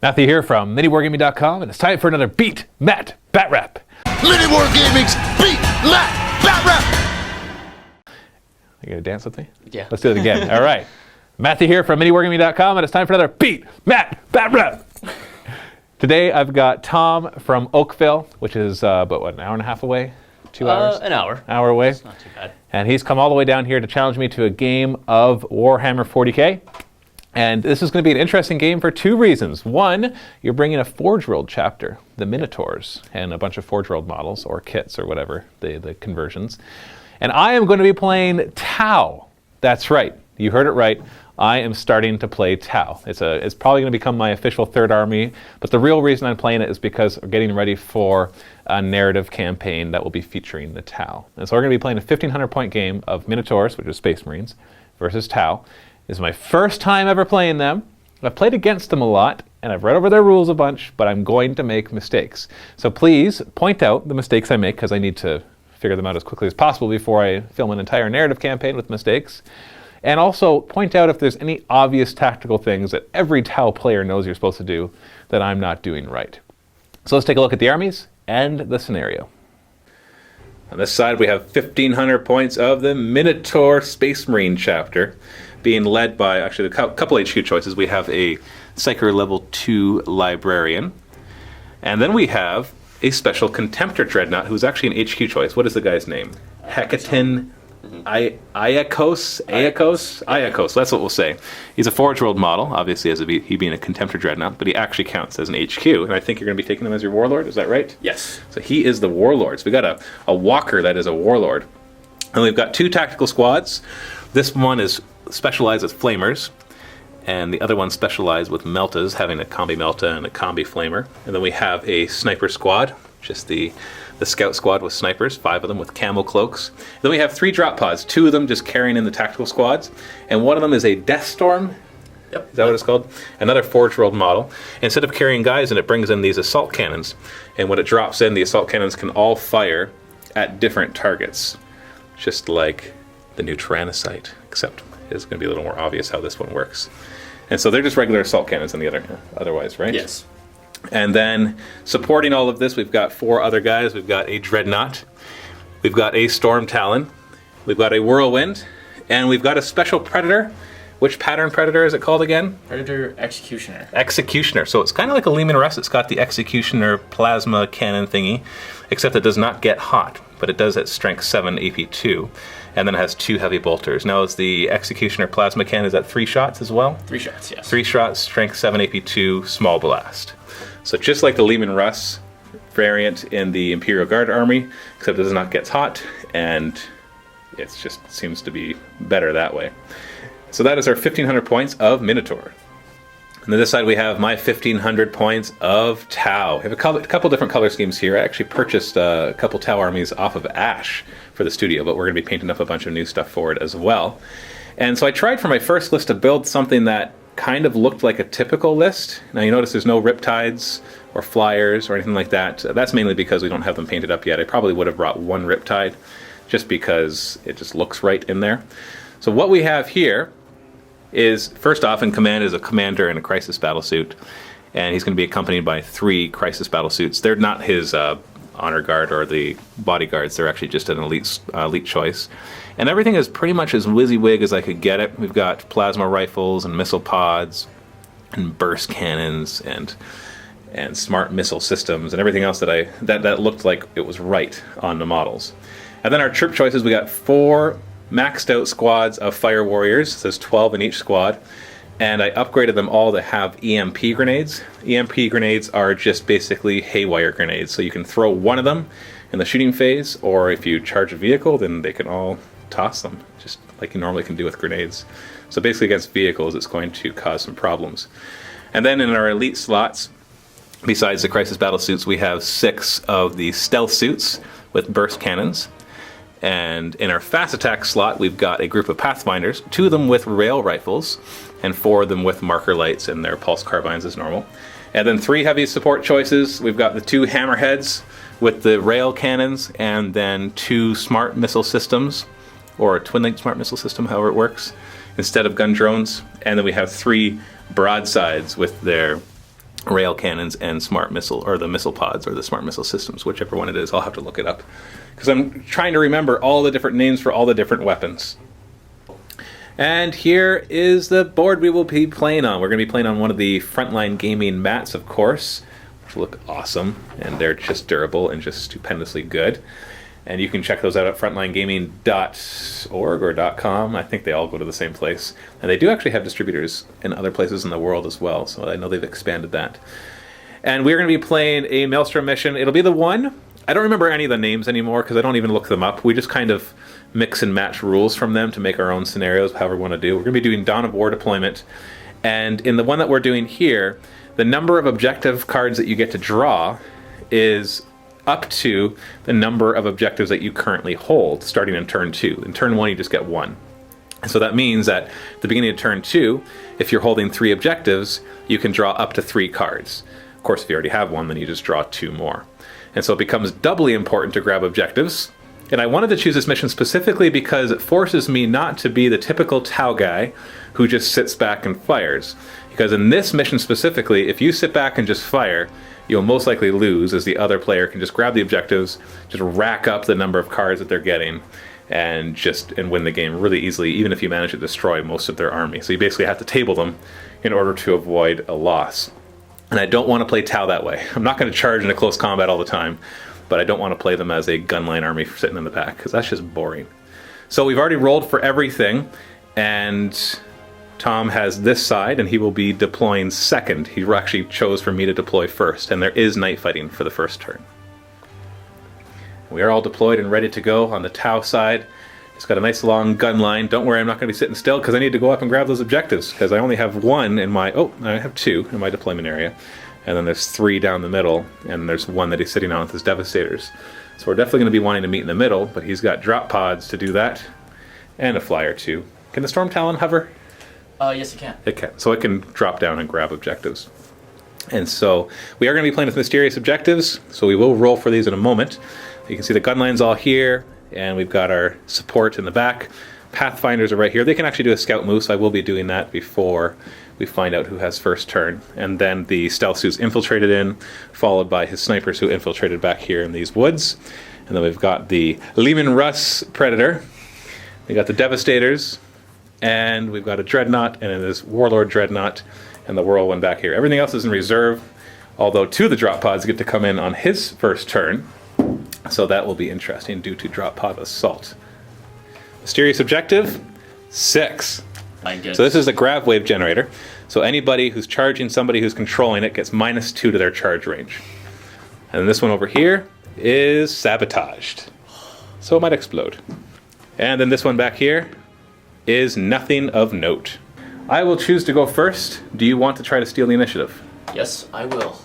Matthew here from MiniWarGaming.com, and it's time for another Beat Matt Batrep. MiniWarGaming's Beat Matt Batrep. You gonna dance with me? Yeah. Let's do it again. All right. Matthew here from MiniWarGaming.com, and it's time for another Beat Matt Batrep. Today I've got Tom from Oakville, which is about what, an hour and a half away? 2 hours? An hour. Hour away. It's not too bad. And he's come all the way down here to challenge me to a game of Warhammer 40k. And this is going to be an interesting game for two reasons. One, you're bringing a Forge World chapter, the Minotaurs, and a bunch of Forge World models, or kits, or whatever, the conversions. And I am going to be playing Tau. That's right. You heard it right. I am starting to play Tau. It's probably going to become my official third army, but the real reason I'm playing it is because we're getting ready for a narrative campaign that will be featuring the Tau. And so we're going to be playing a 1,500 point game of Minotaurs, which is Space Marines, versus Tau. This is my first time ever playing them. I've played against them a lot, and I've read over their rules a bunch, but I'm going to make mistakes. So please point out the mistakes I make, because I need to figure them out as quickly as possible before I film an entire narrative campaign with mistakes. And also point out if there's any obvious tactical things that every Tau player knows you're supposed to do that I'm not doing right. So let's take a look at the armies and the scenario. On this side we have 1,500 points of the Minotaur Space Marine chapter, being led by actually a couple HQ choices. We have a Psyker level 2 librarian, and then we have a special Contemptor Dreadnought who's actually an HQ choice. What is the guy's name? Hecaton Iacos. That's what we'll say. He's a Forge World model, obviously, as he being a Contemptor Dreadnought, but he actually counts as an HQ, and I think you're going to be taking him as your Warlord, is that right? Yes. So he is the Warlord. So we got a Walker that is a Warlord. And we've got two tactical squads. This one is specialized with Flamers, and the other one specialized with Meltas, having a Combi Melta and a Combi Flamer. And then we have a Sniper squad, just the Scout squad with snipers, 5 of them with camo cloaks. Then we have 3 drop pods, 2 of them just carrying in the tactical squads, and one of them is a Death Storm. Yep. Is that what it's called? Another Forge World model. Instead of carrying guys in, it brings in these assault cannons, and when it drops in, the assault cannons can all fire at different targets, just like the new Tyrannocyte, except it's going to be a little more obvious how this one works. And so they're just regular assault cannons in the otherwise, right? Yes. And then supporting all of this, we've got 4 other guys. We've got a Dreadnought, we've got a Storm Talon, we've got a Whirlwind, and we've got a Special Predator. Which pattern Predator is it called again? Predator Executioner. Executioner. So it's kind of like a Lehman Russ. It's got the Executioner plasma cannon thingy, except it does not get hot, but it does at strength 7 AP 2, and then it has 2 heavy bolters. Now is the Executioner plasma cannon, is that 3 shots as well? 3 shots, yes. 3 shots, strength 7 AP 2, small blast. So just like the Lehman Russ variant in the Imperial Guard army, except it does not get hot, and it just seems to be better that way. So that is our 1,500 points of Minotaur. And on this side we have my 1,500 points of Tau. I have a couple different color schemes here. I actually purchased a couple Tau armies off of Ash for the studio, but we're going to be painting up a bunch of new stuff for it as well. And so I tried for my first list to build something that kind of looked like a typical list. Now you notice there's no Riptides or Flyers or anything like that. That's mainly because we don't have them painted up yet. I probably would have brought 1 Riptide just because it just looks right in there. So what we have here is, first off, in command is a commander in a crisis battle suit, and he's going to be accompanied by 3 crisis battle suits. They're not his honor guard or the bodyguards. They're actually just an elite choice. And everything is pretty much as WYSIWYG as I could get it. We've got plasma rifles and missile pods and burst cannons and smart missile systems and everything else that looked like it was right on the models. And then our troop choices, we got 4 maxed out squads of fire warriors. So there's 12 in each squad. And I upgraded them all to have EMP grenades. EMP grenades are just basically haywire grenades. So you can throw one of them in the shooting phase, or if you charge a vehicle, then they can all toss them, just like you normally can do with grenades. So basically against vehicles, it's going to cause some problems. And then in our elite slots, besides the crisis battle suits, we have 6 of the stealth suits with burst cannons. And in our fast attack slot, we've got a group of Pathfinders, 2 of them with rail rifles, and 4 of them with marker lights and their pulse carbines as normal. And then 3 heavy support choices. We've got the 2 hammerheads with the rail cannons, and then 2 smart missile systems, or a twin-linked smart missile system, however it works, instead of gun drones. And then we have 3 broadsides with their rail cannons and smart missile, or the missile pods, or the smart missile systems, whichever one it is. I'll have to look it up because I'm trying to remember all the different names for all the different weapons. And here is the board we will be playing on. We're going to be playing on one of the Frontline Gaming mats, of course, which look awesome, and they're just durable and just stupendously good. And you can check those out at frontlinegaming.org or .com. I think they all go to the same place. And they do actually have distributors in other places in the world as well, so I know they've expanded that. And we're going to be playing a Maelstrom mission. It'll be the one. I don't remember any of the names anymore because I don't even look them up. We just kind of mix and match rules from them to make our own scenarios, however we want to do. We're going to be doing Dawn of War deployment. And in the one that we're doing here, the number of objective cards that you get to draw is up to the number of objectives that you currently hold, starting in turn 2. In turn 1, you just get 1. And so that means that at the beginning of turn 2, if you're holding 3 objectives, you can draw up to 3 cards. Of course, if you already have 1, then you just draw 2 more. And so it becomes doubly important to grab objectives. And I wanted to choose this mission specifically because it forces me not to be the typical Tau guy who just sits back and fires. Because in this mission specifically, if you sit back and just fire, you'll most likely lose, as the other player can just grab the objectives, just rack up the number of cards that they're getting, and win the game really easily, even if you manage to destroy most of their army. So you basically have to table them in order to avoid a loss. And I don't want to play Tau that way. I'm not going to charge into close combat all the time, but I don't want to play them as a gunline army sitting in the back, because that's just boring. So we've already rolled for everything, and Tom has this side, and he will be deploying second. He actually chose for me to deploy first, and there is night fighting for the first turn. We are all deployed and ready to go on the Tau side. It's got a nice long gun line. Don't worry, I'm not going to be sitting still because I need to go up and grab those objectives, because I only have 1 in my... Oh, I have 2 in my deployment area. And then there's 3 down the middle, and there's 1 that he's sitting on with his Devastators. So we're definitely going to be wanting to meet in the middle, but he's got drop pods to do that, and a flyer too. Can the Storm Talon hover? Yes, it can. It can. So it can drop down and grab objectives. And so we are going to be playing with mysterious objectives, so we will roll for these in a moment. You can see the gun line's all here, and we've got our support in the back. Pathfinders are right here. They can actually do a scout move, so I will be doing that before we find out who has first turn. And then the stealth who's infiltrated in, followed by his snipers who infiltrated back here in these woods. And then we've got the Lehman Russ Predator. We got the Devastators, and we've got a Dreadnought, and it is Warlord Dreadnought, and the Whirlwind back here. Everything else is in reserve, although 2 of the drop pods get to come in on his first turn. So that will be interesting due to drop pod assault. Mysterious objective, 6. So this is the grav wave generator. So anybody who's charging somebody who's controlling it gets -2 to their charge range. And this one over here is sabotaged. So it might explode. And then this one back here is nothing of note. I will choose to go first. Do you want to try to steal the initiative? Yes, I will.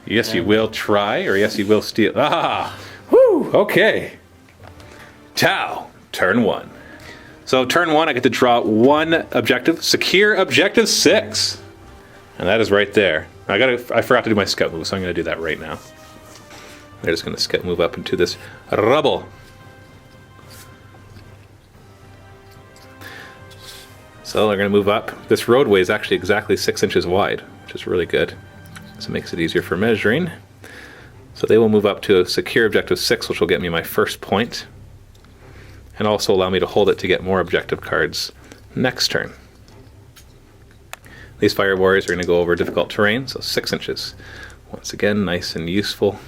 Yes, you will try, or yes, you will steal. Ah! Whew! Okay. Tau, turn 1. So turn 1, I get to draw 1 objective. Secure objective 6. And that is right there. I forgot to do my scout move, so I'm going to do that right now. They're just going to scout move up into this rubble. So they're going to move up. This roadway is actually exactly 6 inches wide, which is really good. So it makes it easier for measuring. So they will move up to a secure objective 6, which will get me my first point, and also allow me to hold it to get more objective cards next turn. These fire warriors are going to go over difficult terrain, so 6 inches. Once again, nice and useful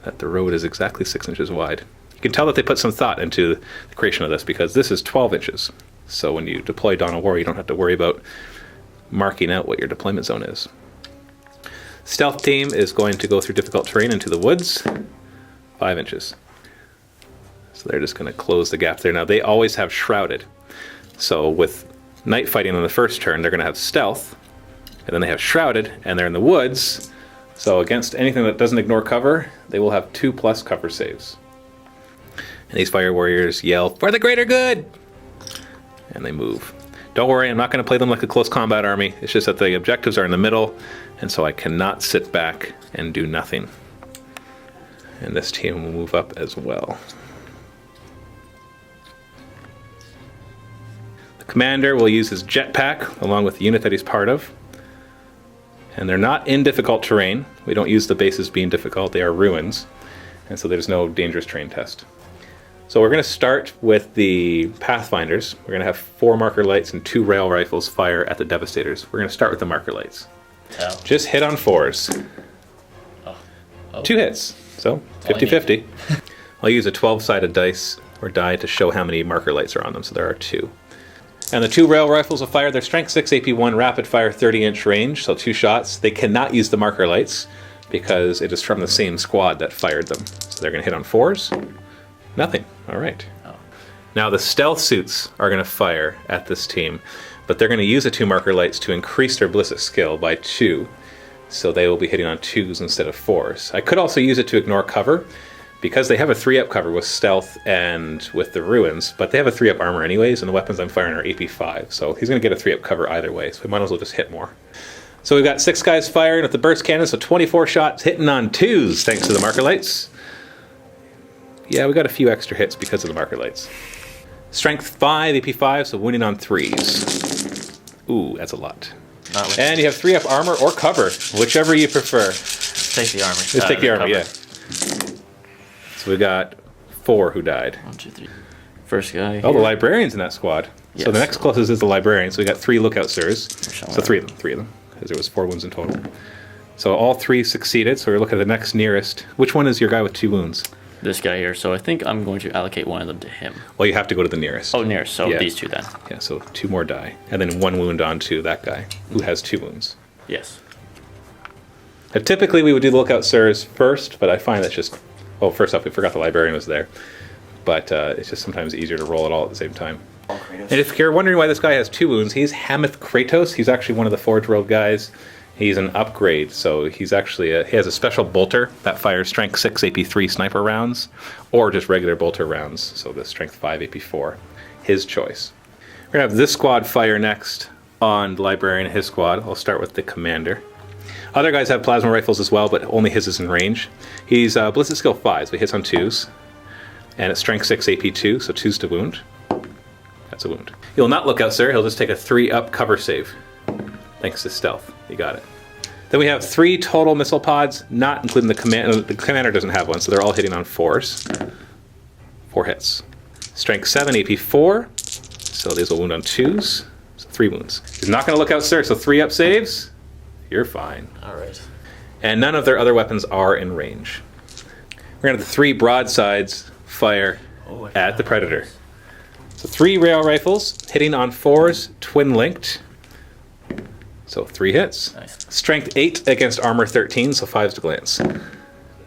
that the road is exactly 6 inches wide. You can tell that they put some thought into the creation of this, because this is 12 inches. So when you deploy Dawn of War, you don't have to worry about marking out what your deployment zone is. Stealth team is going to go through difficult terrain into the woods, 5 inches. So they're just going to close the gap there. Now they always have shrouded. So with night fighting on the first turn, they're going to have stealth, and then they have shrouded, and they're in the woods. So against anything that doesn't ignore cover, they will have 2+ cover saves. And these fire warriors yell, "For the greater good!" And they move. Don't worry, I'm not going to play them like a close combat army. It's just that the objectives are in the middle, and so I cannot sit back and do nothing. And this team will move up as well. The commander will use his jetpack along with the unit that he's part of. And they're not in difficult terrain. We don't use the bases being difficult. They are ruins. And so there's no dangerous terrain test. So we're going to start with the Pathfinders. We're going to have 4 marker lights and 2 rail rifles fire at the Devastators. We're going to start with the marker lights. Oh. Just hit on 4s. Oh. 2 hits. So 50-50. I'll use a 12-sided dice or die to show how many marker lights are on them. So there are 2. And the 2 rail rifles will fire their strength 6 AP1 rapid fire 30-inch range, so 2 shots. They cannot use the marker lights because it is from the same squad that fired them. So they're going to hit on 4s. Nothing. All right. Oh. Now the stealth suits are going to fire at this team, but they're going to use the 2 marker lights to increase their ballistic skill by 2. So they will be hitting on 2s instead of 4s. I could also use it to ignore cover, because they have a 3-up cover with stealth and with the ruins, but they have a 3-up armor anyways, and the weapons I'm firing are AP5, so he's going to get a 3-up cover either way, so we might as well just hit more. So we've got 6 guys firing with the burst cannon, so 24 shots hitting on 2s thanks to the marker lights. Yeah, we got a few extra hits because of the marker lights. Strength 5, AP5, so wounding on 3s. Ooh, that's a lot. And you have 3-up armor or cover, whichever you prefer. Take the armor. Let's take the armor, yeah. So we got 4 who died. 1, 2, 3. First guy. Oh, the librarian's in that squad. Yes. So the next closest is the librarian. So we got 3 lookout sirs. So 3 of them, because there was 4 wounds in total. So all 3 succeeded. So we're looking at the next nearest. Which one is your guy with 2 wounds? This guy here. So I think I'm going to allocate one of them to him. Well, you have to go to the nearest. Oh, nearest. So Yeah. these 2 then. Yeah. So 2 more die, and then 1 wound onto that guy who has 2 wounds. Yes. Typically we would do the lookout sirs first, but I find that's just. Well, first off, we forgot the librarian was there, but it's just sometimes easier to roll it all at the same time. And if you're wondering why this guy has 2 wounds, he's Hameth Kratos. He's actually one of the Forge World guys. He's an upgrade, so he's actually he has a special bolter that fires strength 6 AP3 sniper rounds, or just regular bolter rounds. So the strength 5 AP4, his choice. We're gonna have this squad fire next on the librarian and his squad. I'll start with the commander. Other guys have plasma rifles as well, but only his is in range. He's ballistic skill 5, so he hits on 2s. And it's strength 6 AP2, so 2s to wound. That's a wound. He'll not look out, sir. He'll just take a 3-up cover save. Thanks to stealth. You got it. Then we have 3 total missile pods, not including the commander. The commander doesn't have one, so they're all hitting on 4s. 4 hits. Strength 7 AP4, so these will wound on 2s. So 3 wounds. He's not going to look out, sir, so 3-up saves. You're fine. All right. And none of their other weapons are in range. We're going to have the 3 broadsides fire at the Predator. So 3 rail rifles hitting on 4s, twin linked. So 3 hits. Nice. Strength 8 against armor 13, so 5s to glance.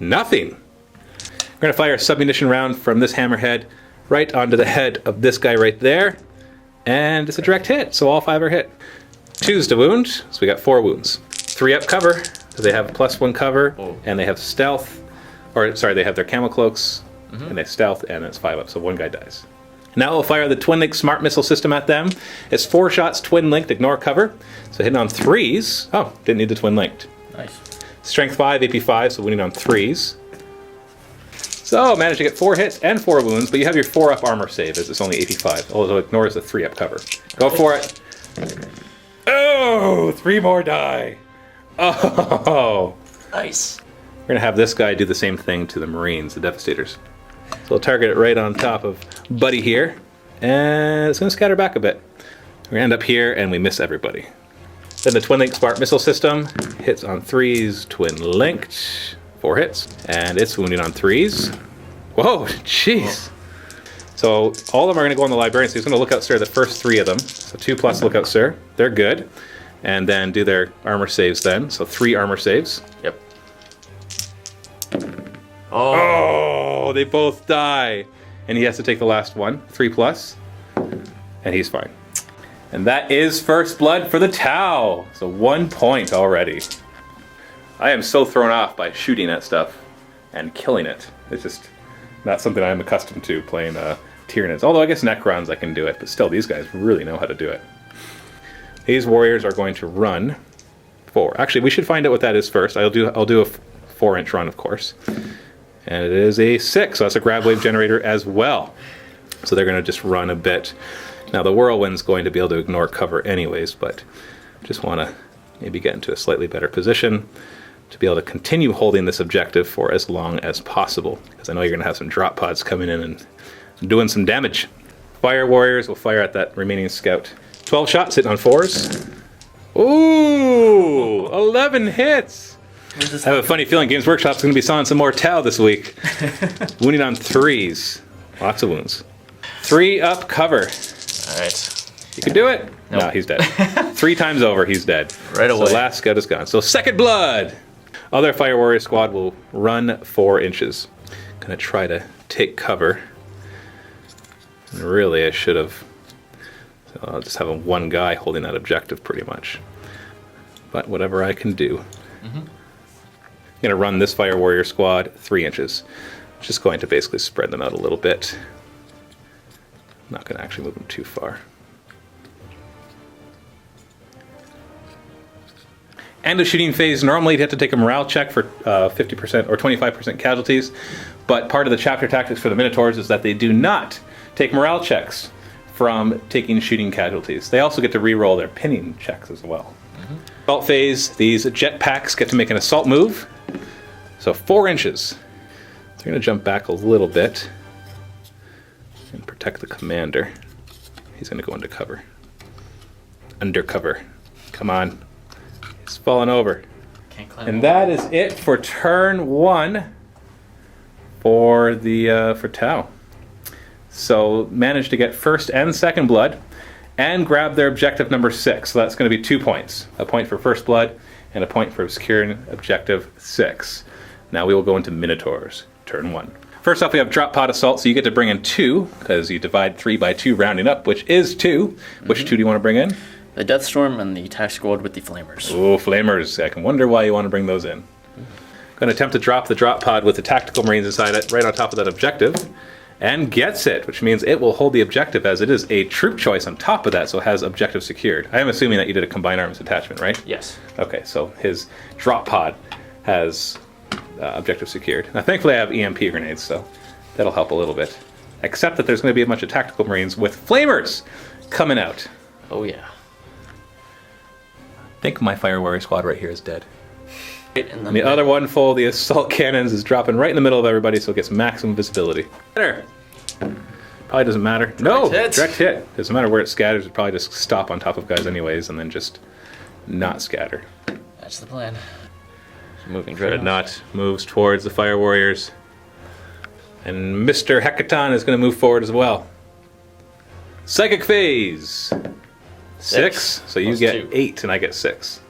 Nothing. We're going to fire a submunition round from this hammerhead right onto the head of this guy right there. And it's a direct hit, so all 5 are hit. 2s to wound, so we got 4 wounds. 3-up cover, so they have +1 cover, and they have stealth, or sorry, they have their camo cloaks, and they have stealth, and it's 5-up, so 1 guy dies. Now we'll fire the twin link smart missile system at them. It's 4 shots twin linked, ignore cover, so hitting on 3s. Oh, didn't need the twin linked. Nice. Strength 5, AP5, so winning on 3s. So managed to get 4 hits and 4 wounds, but you have your 4-up armor save as it's only AP5, although it ignores the 3-up cover. Go for it. Oh, 3 more die. Oh. Nice. We're going to have this guy do the same thing to the Marines, the Devastators. So we'll target it right on top of Buddy here, and it's going to scatter back a bit. We're going to end up here, and we miss everybody. Then the twin link smart missile system hits on 3s, twin linked, 4 hits, and it's wounding on 3s. Whoa, jeez. So all of them are going to go on the librarian, so he's going to look out sir the first 3 of them. So 2+ look out sir, they're good. And then do their armor saves then, so 3 armor saves. Yep. Oh, they both die. And he has to take the last one, 3+, and he's fine. And that is first blood for the Tau. So 1 point already. I am so thrown off by shooting at stuff and killing it. It's just not something I'm accustomed to playing Tyranids. Although I guess Necrons I can do it, but still these guys really know how to do it. These warriors are going to run 4. Actually, we should find out what that is first. I'll do a 4-inch run, of course. And it is a 6, so that's a grab wave generator as well. So they're going to just run a bit. Now the Whirlwind's going to be able to ignore cover anyways, but just want to maybe get into a slightly better position to be able to continue holding this objective for as long as possible, because I know you're going to have some drop pods coming in and doing some damage. Fire warriors will fire at that remaining scout. 12 shots hitting on 4s. Ooh, 11 hits. I have a funny feeling Games Workshop's going to be selling some more Tau this week. Wounding on 3s. Lots of wounds. 3 up cover. All right. You can do it. Nope. No, he's dead. 3 times over, he's dead. Right away. So last scout is gone. So second blood. Other Fire Warrior squad will run 4 inches. Gonna try to take cover. And really, I should have. So I'll just have one guy holding that objective pretty much. But whatever I can do. I'm gonna run this Fire Warrior squad 3 inches. Just going to basically spread them out a little bit. Not gonna actually move them too far. End of shooting phase, normally you'd have to take a morale check for 50% or 25% casualties, but part of the chapter tactics for the Minotaurs is that they do not take morale checks from taking shooting casualties. They also get to re-roll their pinning checks as well. Assault phase, these jetpacks get to make an assault move, so 4 inches. So you're going to jump back a little bit and protect the commander. He's going to go into cover. Undercover. Come on. He's falling over. Can't climb And over. that is it for turn 1 for the for Tau. So managed to get first and second blood and grab their objective number 6. So that's going to be 2 points. A point for first blood and a point for securing objective 6. Now we will go into Minotaurs, turn 1. First off, we have drop pod assault, so you get to bring in 2 because you divide 3 by 2 rounding up, which is 2. Which 2 do you want to bring in? The Death Storm and the attack squad with the Flamers. Oh, Flamers. I can wonder why you want to bring those in. Going to attempt to drop the drop pod with the Tactical Marines inside it, right on top of that objective, and gets it, which means it will hold the objective as it is a troop choice on top of that, so it has objective secured. I am assuming that you did a combined arms attachment, right? Yes. Okay, so his drop pod has objective secured. Now, thankfully, I have EMP grenades, so that'll help a little bit. Except that there's going to be a bunch of Tactical Marines with Flamers coming out. Oh, yeah. I think my Fire Warrior squad right here is dead. Right in And the other one full of the assault cannons is dropping right in the middle of everybody, so it gets maximum visibility. Better. Probably doesn't matter. No, hit. direct hit. Doesn't matter where it scatters. It probably just stop on top of guys anyways, and then just not scatter. That's the plan. Moving Dreadnought moves towards the Fire Warriors, and Mr. Hecaton is going to move forward as well. Psychic phase. 6. So you Plus get 2. 8, and I get 6.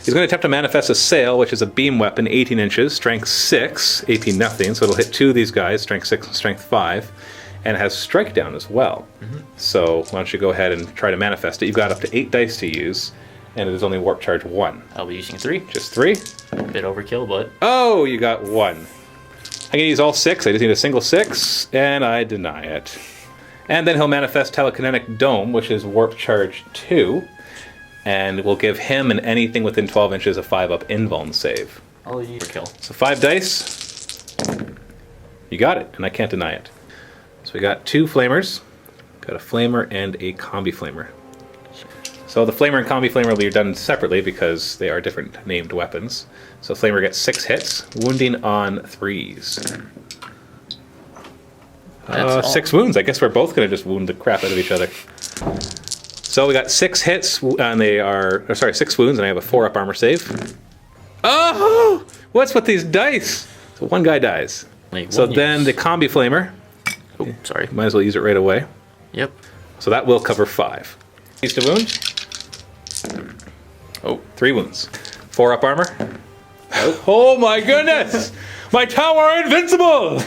He's going to attempt to manifest a sail, which is a beam weapon, 18 inches, strength 6, AP nothing, so it'll hit 2 of these guys, strength 6 and strength 5, and it has strike down as well. So why don't you go ahead and try to manifest it. You've got up to 8 dice to use, and it is only warp charge 1. I'll be using 3. Just 3? A bit overkill, but Oh, you got 1. I can use all 6, I just need a single 6, and I deny it. And then he'll manifest Telekinetic Dome, which is warp charge 2. And we'll give him and anything within 12 inches a 5-up invuln save. I'll use overkill. So 5 dice. You got it, and I can't deny it. So we got 2 flamers. Got a flamer and a combi flamer. So the flamer and combi flamer will be done separately because they are different named weapons. So flamer gets 6 hits, wounding on 3s. That's all. 6 wounds. I guess we're both going to just wound the crap out of each other. So we got 6 hits, and they are, 6 wounds, and I have a 4-up armor save. Oh! What's with these dice? So 1 guy dies. Wait, So one then use. the combi flamer, Oh, sorry. might as well use it right away. Yep. So that will cover 5. Used to wound. Oh, 3 wounds. 4-up armor. Oh my goodness! My tower are invincible!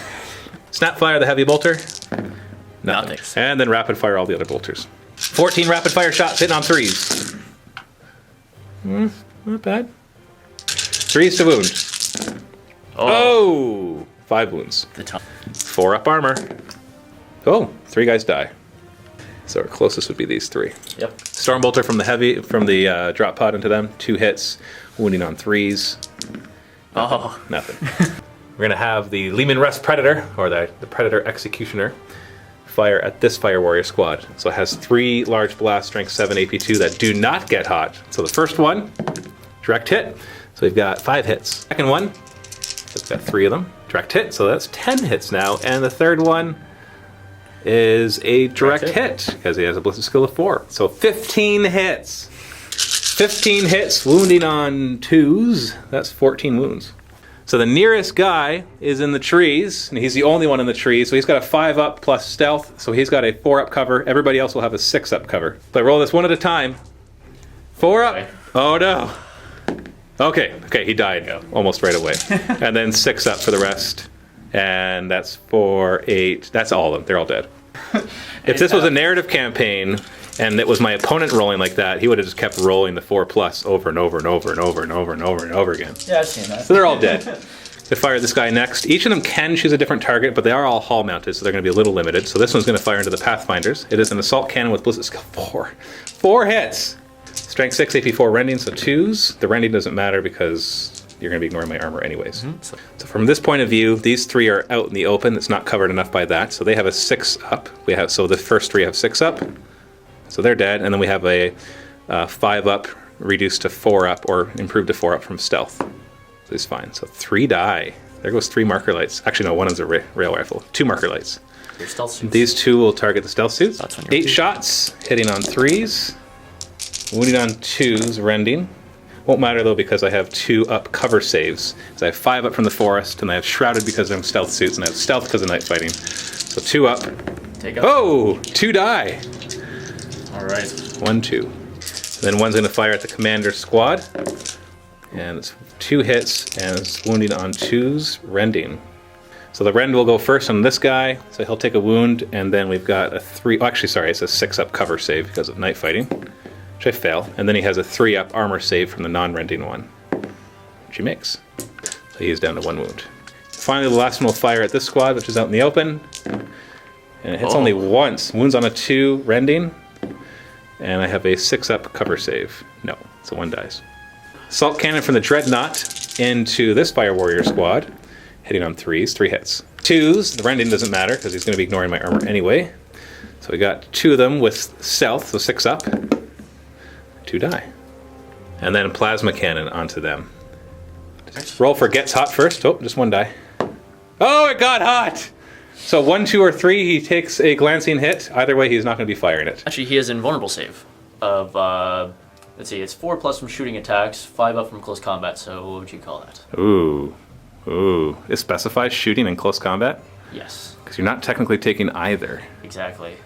Snapfire the heavy bolter. Nothing. And then rapid fire all the other bolters. 14 rapid fire shots hitting on 3s. Not bad. 3s to wound. Oh! 5 wounds. The top. 4-up armor. Oh, 3 guys die. So our closest would be these 3. Yep. Stormbolter from the drop pod into them. 2 hits, wounding on 3s. Oh. Nothing. We're gonna have the Lehman Russ Predator, or the Predator Executioner, fire at this Fire Warrior squad. So it has 3 large blast, strength 7, AP2 that do not get hot. So the first one direct hit. So we've got 5 hits. Second one, we've got 3 of them. Direct hit, so that's 10 hits now. And the third one is a direct hit because he has a ballistic skill of 4. So 15 hits. 15 hits, wounding on 2s. That's 14 wounds. So the nearest guy is in the trees, and he's the only one in the trees. So he's got a 5-up plus stealth, so he's got a 4-up cover. Everybody else will have a 6-up cover. So I roll this one at a time. 4 up. Okay. Oh no. Okay, he died almost right away. And then 6 up for the rest. And that's 4, 8. That's all of them. They're all dead. If this was a narrative campaign, and it was my opponent rolling like that, he would have just kept rolling the 4+ over and over and over and over and over and over and over again. Yeah, I've seen that. So they're all dead. They fire this guy next. Each of them can choose a different target, but they are all hull mounted, so they're going to be a little limited. So this one's going to fire into the Pathfinders. It is an assault cannon with ballistic skill 4. 4 hits. Strength 6, AP 4 rending, so 2s. The rending doesn't matter because you're going to be ignoring my armor anyways. So from this point of view, these 3 are out in the open. It's not covered enough by that, so they have a 6 up. So the first 3 have 6 up. So they're dead, and then we have a 5 up reduced to 4 up or improved to 4 up from stealth. So he's fine. So 3 die. There goes 3 marker lights. Actually, no, one is a rail rifle. 2 marker lights. Your stealth suits. These 2 will target the stealth suits. That's when you're 8 shots, hitting on 3s, wounding on 2s, rending. Won't matter though because I have 2 up cover saves. So I have 5 up from the forest, and I have shrouded because I'm stealth suits, and I have stealth because of night fighting. So 2 up. Take up. Oh, 2 die. All right. 1, 2. Then one's going to fire at the commander squad. And it's 2 hits, and it's wounding on 2s, rending. So the rend will go first on this guy, so he'll take a wound, and then we've got a 3... Oh, actually, sorry, it's a 6-up cover save because of night fighting, which I fail. And then he has a 3-up armor save from the non-rending one, which he makes. So he's down to 1 wound. Finally, the last one will fire at this squad, which is out in the open. And it hits only once. Wounds on a 2, rending. And I have a 6-up cover save. No, so 1 dies. Assault cannon from the Dreadnought into this Fire Warrior squad. Hitting on 3s, 3 hits. 2s, the rending doesn't matter because he's going to be ignoring my armor anyway. So we got 2 of them with stealth, so 6 up. 2 die. And then plasma cannon onto them. Roll for gets hot first. Oh, just 1 die. Oh, it got hot! So 1, 2, or 3, he takes a glancing hit. Either way, he's not going to be firing it. Actually, he has an invulnerable save of, let's see, it's 4+ from shooting attacks, 5 up from close combat, so what would you call that? Ooh. It specifies shooting in close combat? Yes. Because you're not technically taking either. Exactly.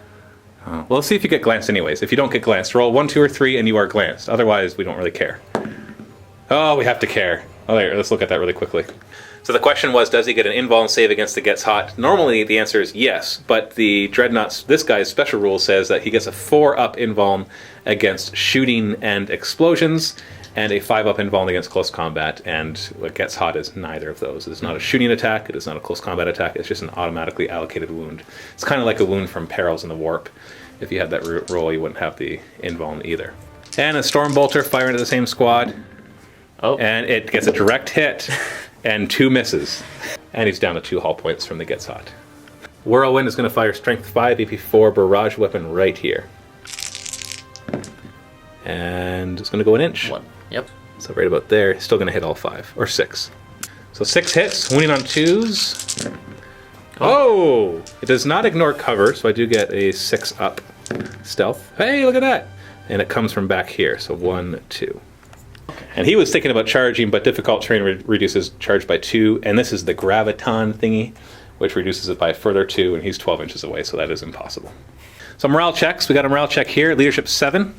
Well, let's see if you get glanced anyways. If you don't get glanced, roll 1, 2, or 3, and you are glanced. Otherwise, we don't really care. Oh, we have to care. Oh, there, let's look at that really quickly. So the question was, does he get an invuln save against the Gets Hot? Normally, the answer is yes, but the Dreadnought's, this guy's special rule says that he gets a 4-up invuln against shooting and explosions, and a 5-up invuln against close combat, and what Gets Hot is neither of those. It's not a shooting attack, it is not a close combat attack, it's just an automatically allocated wound. It's kind of like a wound from Perils in the Warp. If you had that roll, you wouldn't have the invuln either. And a Stormbolter firing into the same squad. Oh. And it gets a direct hit, and 2 misses. And he's down to 2 hull points from the Gets Hot. Whirlwind is going to fire Strength 5, AP 4 barrage weapon right here. And it's going to go an inch. 1. Yep. So right about there, still going to hit all 5, or 6. So 6 hits, wounding on 2s. Oh! It does not ignore cover, so I do get a 6-up stealth. Hey, look at that! And it comes from back here, so 1, 2. And he was thinking about charging, but difficult terrain reduces charge by 2, and this is the graviton thingy, which reduces it by a further 2, and he's 12 inches away, so that is impossible. So morale checks, we got a morale check here, leadership 7,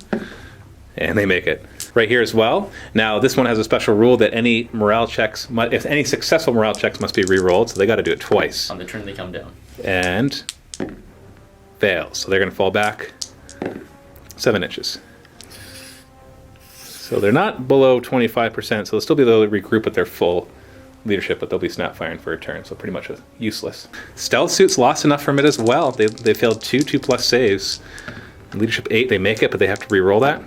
and they make it. Right here as well. Now this one has a special rule that any morale checks, if any successful morale checks must be re-rolled, so they got to do it twice. On the turn they come down. And fails, so they're going to fall back 7 inches. So they're not below 25%, so they'll still be able to regroup at their full leadership, but they'll be snap firing for a turn, so pretty much useless. Stealth suits lost enough from it as well. They failed 2+ saves. Leadership 8, they make it, but they have to re-roll that.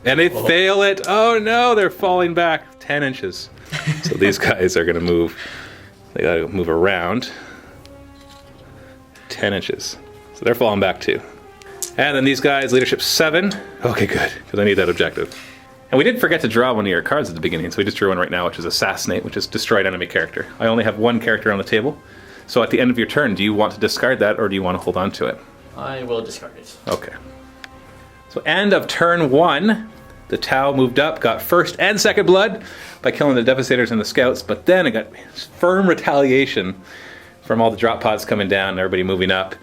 And they fail it. Oh no, they're falling back 10 inches. So these guys are going to move. They got to move around 10 inches. So they're falling back too. And then these guys, leadership 7. Okay, good, because I need that objective. And we didn't forget to draw one of your cards at the beginning, so we just drew one right now, which is Assassinate, which is Destroyed Enemy Character. I only have one character on the table, so at the end of your turn, do you want to discard that, or do you want to hold on to it? I will discard it. Okay. So end of turn 1, the Tau moved up, got first and second blood by killing the Devastators and the Scouts, but then it got firm retaliation from all the drop pods coming down and everybody moving up,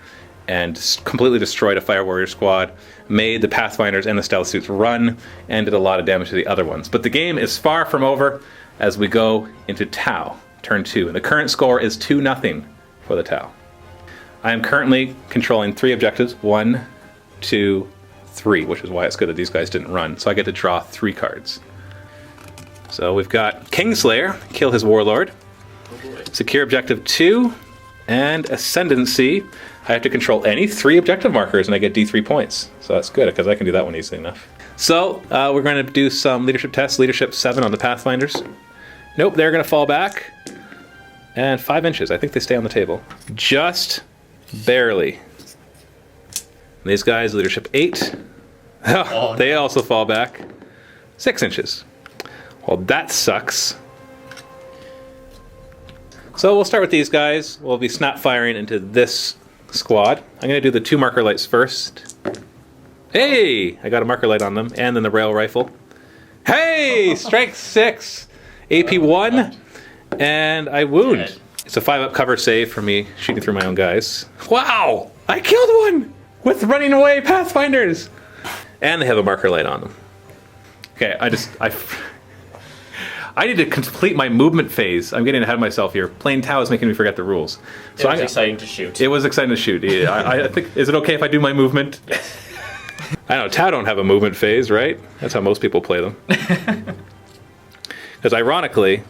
and completely destroyed a Fire Warrior squad, made the Pathfinders and the Stealth Suits run, and did a lot of damage to the other ones. But the game is far from over as we go into Tau, turn 2, and the current score is 2-0 for the Tau. I am currently controlling 3 objectives, 1, 2, 3, which is why it's good that these guys didn't run. So I get to draw 3 cards. So we've got Kingslayer, kill his Warlord, secure objective 2, and Ascendancy. I have to control any 3 objective markers and I get D3 points. So that's good because I can do that one easily enough. So we're going to do some leadership tests. Leadership 7 on the Pathfinders. Nope, they're going to fall back. And 5 inches. I think they stay on the table. Just barely. These guys, leadership 8. Oh, they also fall back 6 inches. Well, that sucks. So we'll start with these guys. We'll be snap firing into this squad. I'm going to do the 2 marker lights first. Hey! I got a marker light on them, and then the rail rifle. Hey! Strength 6, AP 1, and I wound. Dead. It's a 5-up cover save for me shooting through my own guys. Wow! I killed one with running away Pathfinders! And they have a marker light on them. Okay, I need to complete my movement phase. I'm getting ahead of myself here. Playing Tau is making me forget the rules. So it was exciting to shoot. It was exciting to shoot. Yeah, I think. Is it okay if I do my movement? Yes. I don't know. Tau don't have a movement phase, right? That's how most people play them. Because ironically,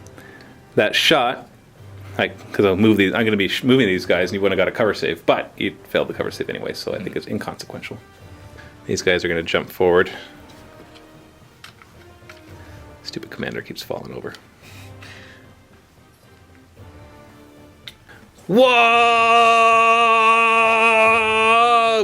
that shot, because I'll move these. I'm going to be moving these guys, and you wouldn't have got a cover save, but you failed the cover save anyway. So I think it's inconsequential. These guys are going to jump forward. Stupid commander keeps falling over. Whoa!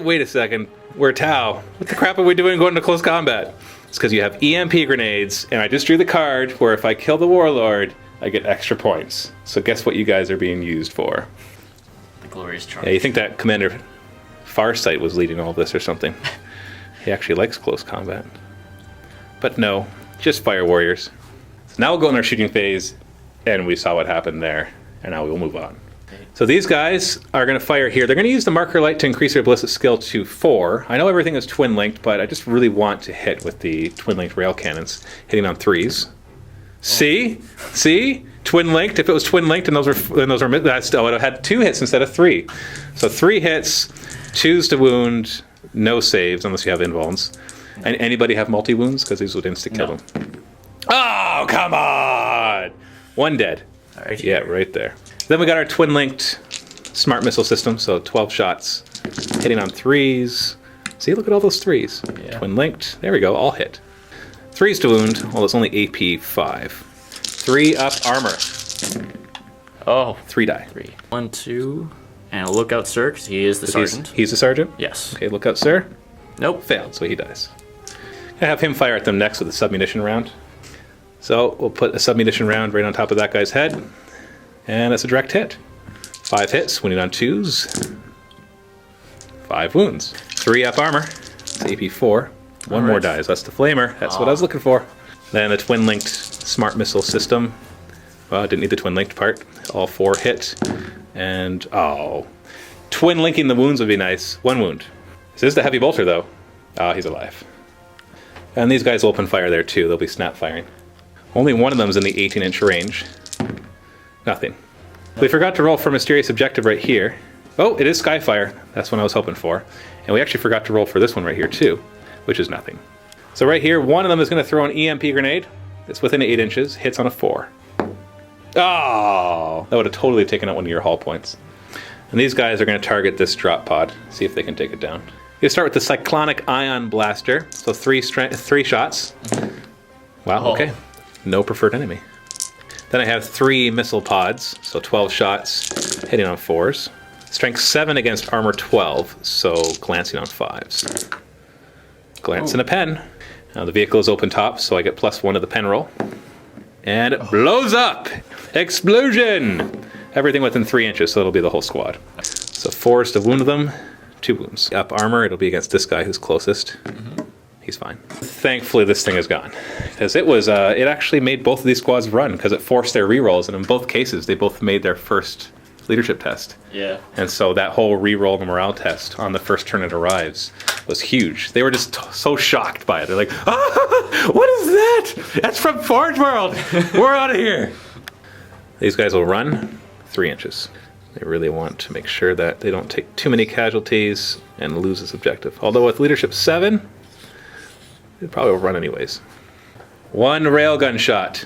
Wait a second. We're Tau. What the crap are we doing going into close combat? It's because you have EMP grenades, and I just drew the card where if I kill the Warlord, I get extra points. So guess what you guys are being used for? The glorious charge. Yeah, you think that Commander Farsight was leading all this or something. He actually likes close combat. But no. Just Fire Warriors. So now we'll go in our shooting phase, and we saw what happened there, and now we will move on. Okay. So these guys are going to fire here. They're going to use the marker light to increase their ballistic skill to 4. I know everything is twin-linked, but I just really want to hit with the twin-linked rail cannons, hitting on 3s. See? See? Twin-linked. If it was twin-linked and those were that's I would have had 2 hits instead of 3. So 3 hits, 2s to wound, no saves unless you have invulns. And anybody have multi-wounds? Because these would insta-kill them. Oh, come on! 1 dead. Right yeah, right there. Then we got our twin-linked smart missile system, so 12 shots. Hitting on 3s. See, look at all those 3s. Yeah. Twin-linked. There we go, all hit. 3s to wound. Well, it's only AP 5. 3-up armor. Oh. 3 die. 3. 1, 2. And a lookout, sir, because he is the sergeant. He's the sergeant? Yes. Okay, lookout, sir. Nope. Failed, so he dies. Gonna have him fire at them next with a submunition round. So we'll put a submunition round right on top of that guy's head. And that's a direct hit. 5 hits, wounding on 2s. 5 wounds. 3-up armor. It's AP 4. One more dies. That's the flamer. That's what I was looking for. Then the twin-linked smart missile system. Well, I didn't need the twin-linked part. All 4 hit. And, twin-linking the wounds would be nice. 1 wound. This is the heavy bolter, though. He's alive. And these guys will open fire there, too. They'll be snap firing. Only one of them's in the 18-inch range. Nothing. We forgot to roll for Mysterious Objective right here. Oh, it is Skyfire. That's what I was hoping for. And we actually forgot to roll for this one right here, too, which is nothing. So right here, one of them is going to throw an EMP grenade. It's within 8 inches. Hits on a 4. Oh! That would have totally taken out one of your hull points. And these guys are going to target this drop pod. See if they can take it down. You start with the Cyclonic Ion Blaster. So 3 shots. Wow, okay. No preferred enemy. Then I have 3 missile pods. So 12 shots, hitting on 4s. Strength 7 against armor 12. So glancing on 5s. Glance in a pen. Now the vehicle is open top, so I get +1 to the pen roll. And it blows up! Explosion! Everything within 3 inches, so it'll be the whole squad. So 4 is to wound them, 2 wounds. Up armor, it'll be against this guy who's closest. He's fine. Thankfully, this thing is gone. Because it actually made both of these squads run, because it forced their rerolls, and in both cases, they both made their first leadership test. Yeah. And so that whole reroll the morale test on the first turn it arrives was huge. They were just so shocked by it. They're like, ah, what is that? That's from Forge World. We're out of here. These guys will run 3 inches. They really want to make sure that they don't take too many casualties and lose this objective. Although with leadership 7, they probably will run anyways. 1 railgun shot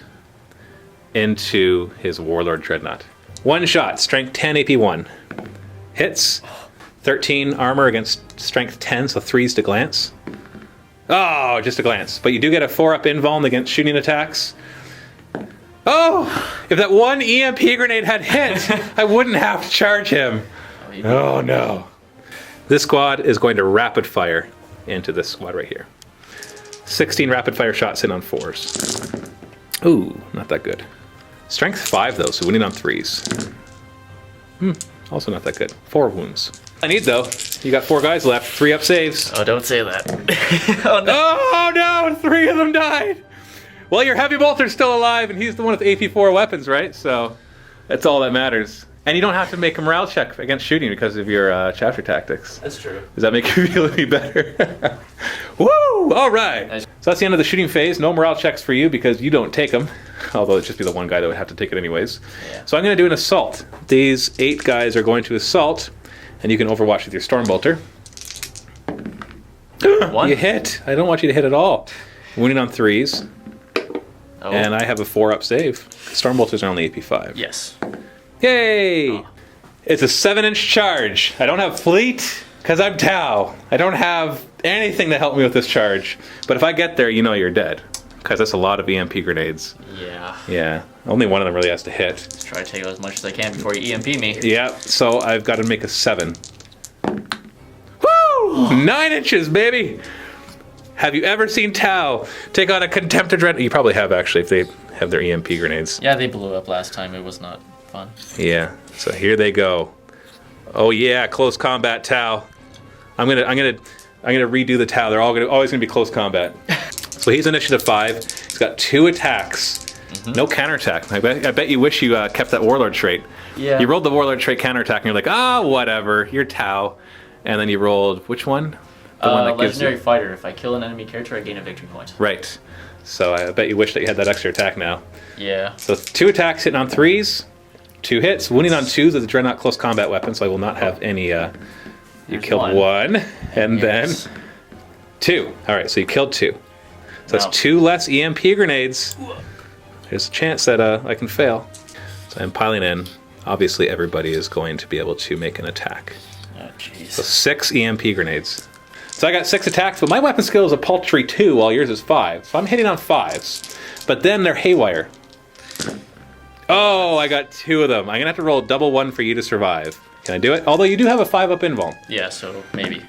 into his Warlord Dreadnought. 1 shot, strength 10, AP 1. Hits, 13 armor against strength 10, so 3s to glance. Oh, just a glance. But you do get a 4-up invuln against shooting attacks. Oh, if that 1 EMP grenade had hit, I wouldn't have to charge him. Oh no. This squad is going to rapid fire into this squad right here. 16 rapid fire shots in on 4s. Ooh, not that good. Strength 5 though, so winning on 3s. Also not that good. 4 wounds. I need though. You got 4 guys left. 3-up saves. Oh, don't say that. Oh, no. Oh no! 3 of them died. Well, your heavy bolter's still alive, and he's the one with AP4 weapons, right? So that's all that matters. And you don't have to make a morale check against shooting because of your chapter tactics. That's true. Does that make you feel any better? Woo! All right. Nice. So that's the end of the shooting phase. No morale checks for you because you don't take them. Although it'd just be the one guy that would have to take it anyways. Yeah. So I'm going to do an assault. These 8 guys are going to assault, and you can overwatch with your Stormbolter. 1? You hit. I don't want you to hit at all. Wounding on 3s. Oh. And I have a 4-up save. Stormbolters are only AP 5. Yes. Yay! Oh. It's a 7-inch charge. I don't have fleet because I'm Tau. I don't have anything to help me with this charge. But if I get there, you know you're dead. Because that's a lot of EMP grenades. Yeah. Yeah. Only one of them really has to hit. Just try to take out as much as I can before you EMP me. Yeah. So I've got to make a 7. Woo! 9 inches, baby! Have you ever seen Tau take on a Contemptor Dreadnought? You probably have, actually, if they have their EMP grenades. Yeah, they blew up last time. It was not fun. Yeah. So here they go. Oh yeah, close combat Tau. I'm gonna redo the Tau. They're always gonna be close combat. So he's initiative 5. He's got 2 attacks. No counterattack. I bet you wish you kept that Warlord trait. Yeah. You rolled the Warlord trait counterattack, and you're like, ah, whatever. You're Tau. And then you rolled which one? The one that gives Legendary Fighter. If I kill an enemy character, I gain a victory point. Right. So I bet you wish that you had that extra attack now. Yeah. So 2 attacks hitting on 3s, 2 hits, wounding on 2s with the Dreadnought close combat weapon, so I will not have any. You There's killed 1, and Yes. then 2. All right, so you killed 2. So Wow. that's 2 less EMP grenades. There's a chance that I can fail. So I'm piling in. Obviously, everybody is going to be able to make an attack. Oh, jeez. So 6 EMP grenades. So I got 6 attacks, but my weapon skill is a paltry 2, while yours is 5. So I'm hitting on 5s. But then they're haywire. Oh, I got 2 of them. I'm going to have to roll double 1 for you to survive. Can I do it? Although you do have a 5-up invuln. Yeah, so maybe.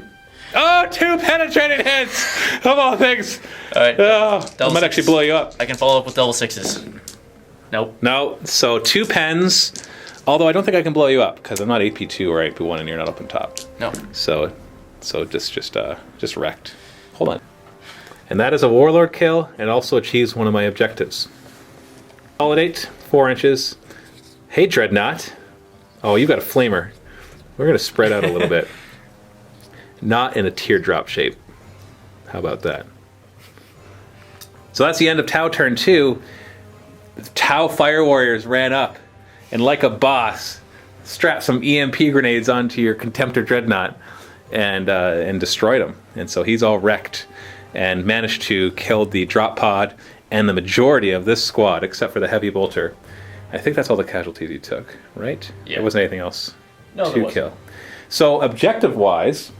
Oh, 2 penetrating hits! Of all things. All right. Oh, I might 6. actually blow you up. I can follow up with double 6s. Nope. No, so 2 pens. Although I don't think I can blow you up, because I'm not AP2 or AP1 and you're not up on top. No. So just wrecked. Hold on. And that is a Warlord kill, and also achieves one of my objectives. Consolidate, 4 inches. Hey, Dreadnought. Oh, you got a flamer. We're going to spread out a little bit. Not in a teardrop shape. How about that? So that's the end of Tau turn 2. The Tau Fire Warriors ran up, and like a boss, strapped some EMP grenades onto your Contemptor Dreadnought and destroyed him. And so he's all wrecked and managed to kill the drop pod and the majority of this squad, except for the heavy bolter. I think that's all the casualties he took, right? Yeah. There wasn't anything else No, there to wasn't. kill. So objective-wise,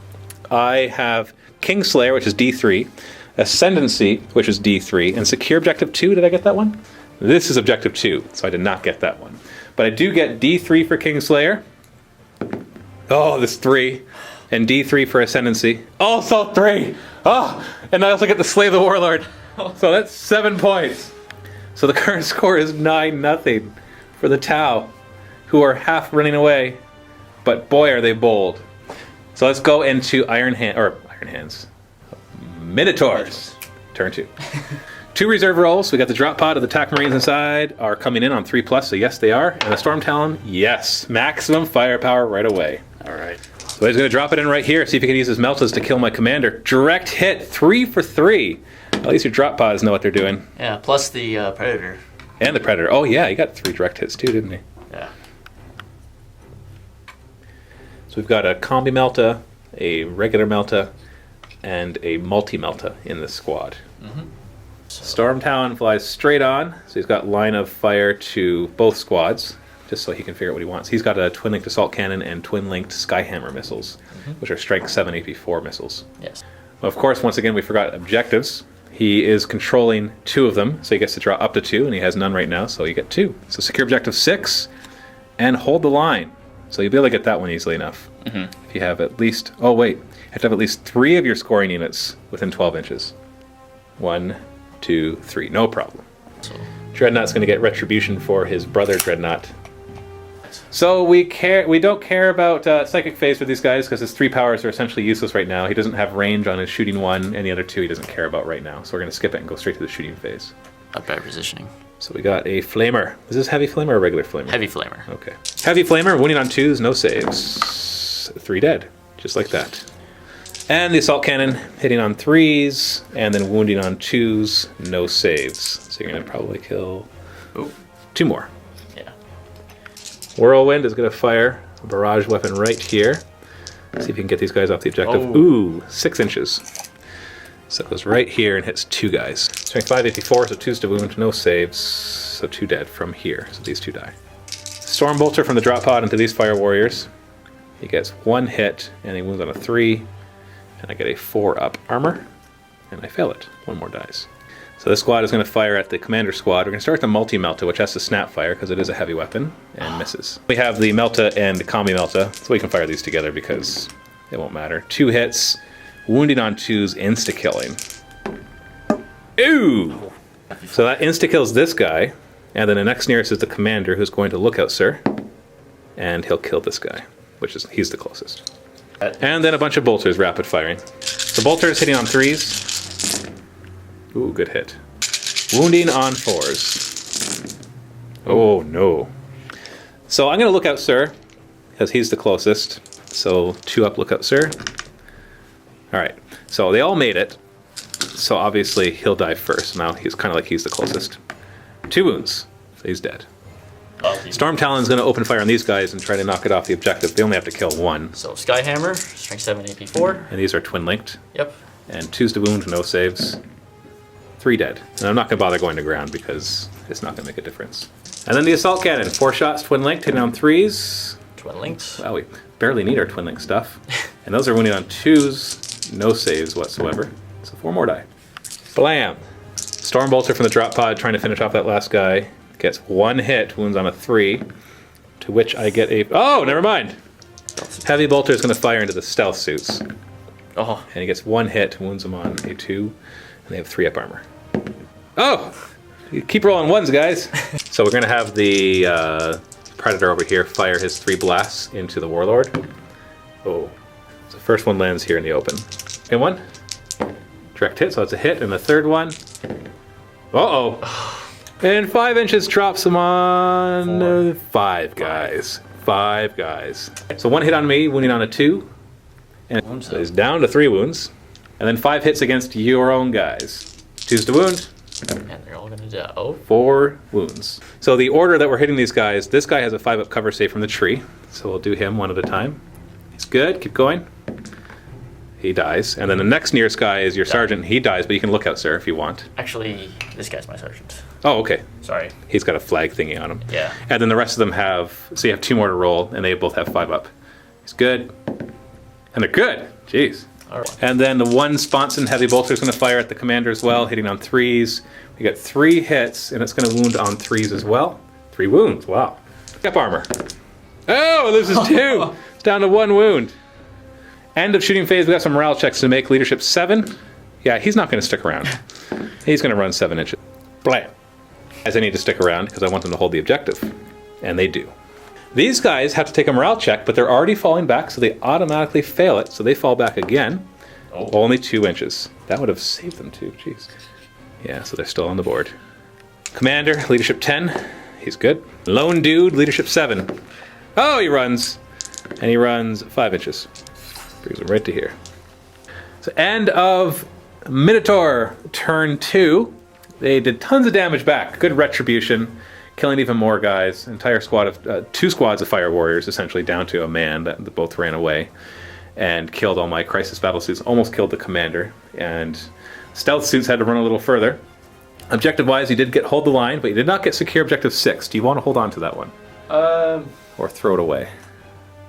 I have Kingslayer, which is D3, Ascendancy, which is D3, and Secure Objective 2. Did I get that one? This is Objective 2, so I did not get that one. But I do get D3 for Kingslayer. Oh, this 3. And D3 for Ascendancy. Also 3! Oh! And I also get to Slay the Warlord. So that's 7 points. So the current score is 9-0 for the Tau, who are half running away. But boy, are they bold. So let's go into Iron Hands. Minotaurs. Turn 2. 2 reserve rolls. We got the drop pod of the TAC Marines inside are coming in on 3+, so yes they are. And the Storm Talon, yes. Maximum firepower right away. Alright. So he's going to drop it in right here, see if he can use his Meltas to kill my commander. Direct hit, 3 for 3. At least your drop pods know what they're doing. Yeah, plus the Predator. And the Predator. Oh yeah, he got 3 direct hits too, didn't he? Yeah. So we've got a Combi Melta, a regular Melta, and a multi-Melta in this squad. Storm Talon flies straight on, so he's got line of fire to both squads, just so he can figure out what he wants. He's got a twin-linked assault cannon and twin-linked Skyhammer missiles, which are strength 7 AP4 missiles. Yes. Well, of course, once again, we forgot objectives. He is controlling 2 of them, so he gets to draw up to 2, and he has none right now, so you get 2. So secure objective 6, and hold the line. So you'll be able to get that one easily enough. If you have at least... Oh, wait. You have to have at least 3 of your scoring units within 12 inches. 1, 2, 3. No problem. So, Dreadnought's going to get retribution for his brother Dreadnought. So we don't care about Psychic Phase for these guys because his 3 powers are essentially useless right now. He doesn't have range on his shooting 1, and the other 2 he doesn't care about right now. So we're going to skip it and go straight to the shooting phase. not bad positioning. So we got a Flamer. Is this Heavy Flamer or regular Flamer? Heavy Flamer. Okay. Heavy Flamer, wounding on 2s, no saves. 3 dead. Just like that. And the Assault Cannon, hitting on 3s, and then wounding on 2s, no saves. So you're going to probably kill 2 more. Yeah. Whirlwind is going to fire a barrage weapon right here. See if you can get these guys off the objective. Oh. Ooh, 6 inches. So it goes right here and hits 2 guys. Strength 5, 84, so 2s to wound, no saves. So 2 dead from here. So these 2 die. Storm Bolter from the drop pod into these Fire Warriors. He gets 1 hit, and he wounds on a 3. And I get a 4-up armor. And I fail it. 1 more dies. So this squad is going to fire at the commander squad. We're going to start with the multi-Melta, which has to snap fire because it is a heavy weapon, and misses. We have the Melta and the Combi Melta, so we can fire these together because it won't matter. 2 hits, wounding on 2s, insta-killing. Ooh! So that insta-kills this guy, and then the next nearest is the commander, who's going to look out, sir, and he'll kill this guy, which is, he's the closest. And then a bunch of bolters rapid firing. The bolters hitting on 3s. Ooh, good hit. Wounding on 4s. Oh, no. So I'm going to look out, sir, because he's the closest. So 2 up, look out, sir. All right. So they all made it. So obviously he'll die first. Now he's kind of like he's the closest. 2 wounds. So he's dead. Storm Talon's going to open fire on these guys and try to knock it off the objective. They only have to kill 1. So Skyhammer, strength 7, AP 4. And these are twin linked. Yep. And 2s to wound, no saves. 3 dead. And I'm not going to bother going to ground because it's not going to make a difference. And then the Assault Cannon. 4 shots, twin linked, hitting on 3s. Twin linked. Wow, we barely need our twin link stuff. And those are wounding on 2s, no saves whatsoever. So 4 more die. Blam! Storm Bolter from the drop pod trying to finish off that last guy. Gets 1 hit, wounds on a 3, to which I get a... Oh, never mind! Heavy Bolter is going to fire into the stealth suits. Oh. And he gets 1 hit, wounds him on a 2, and they have 3-up armor. Oh! You keep rolling 1s, guys! So we're going to have the Predator over here fire his 3 blasts into the Warlord. Oh. So the first one lands here in the open. Second one. Direct hit, so it's a hit, and the third one. Uh-oh! And 5 inches drops him on 5 guys. 5 guys. So 1 hit on me, wounding on a 2. And so he's down to 3 wounds. And then 5 hits against your own guys. 2s to wound. And they're all gonna die. Oh. 4 wounds. So the order that we're hitting these guys, this guy has a 5-up cover save from the tree. So we'll do him one at a time. He's good, keep going. He dies. And then the next nearest guy is your sergeant. He dies, but you can look out, sir, if you want. Actually, this guy's my sergeant. Oh, okay. Sorry. He's got a flag thingy on him. Yeah. And then the rest of them have, so you have 2 more to roll, and they both have 5 up. He's good. And they're good. Jeez. All right. And then the 1 Sponson Heavy Bolter is going to fire at the commander as well, hitting on 3s. We got 3 hits, and it's going to wound on 3s as well. 3 wounds. Wow. Up armor. Oh, this is 2. It's down to 1 wound. End of shooting phase. We got some morale checks to make. Leadership 7. Yeah, he's not going to stick around. He's going to run 7 inches. Blam. As I need to stick around because I want them to hold the objective. And they do. These guys have to take a morale check, but they're already falling back, so they automatically fail it. So they fall back again. Oh. Only 2 inches. That would have saved them too. Jeez. Yeah, so they're still on the board. Commander, leadership 10. He's good. Lone dude, leadership 7. Oh, he runs. And he runs 5 inches. Brings him right to here. So end of Minotaur turn 2. They did tons of damage back. Good retribution. Killing even more guys. Entire squad of 2 squads of fire warriors, essentially down to a man that both ran away. And killed all my crisis battle suits. Almost killed the commander. And stealth suits had to run a little further. Objective-wise, he did hold the line, but he did not get secure objective 6. Do you want to hold on to that one? Or throw it away?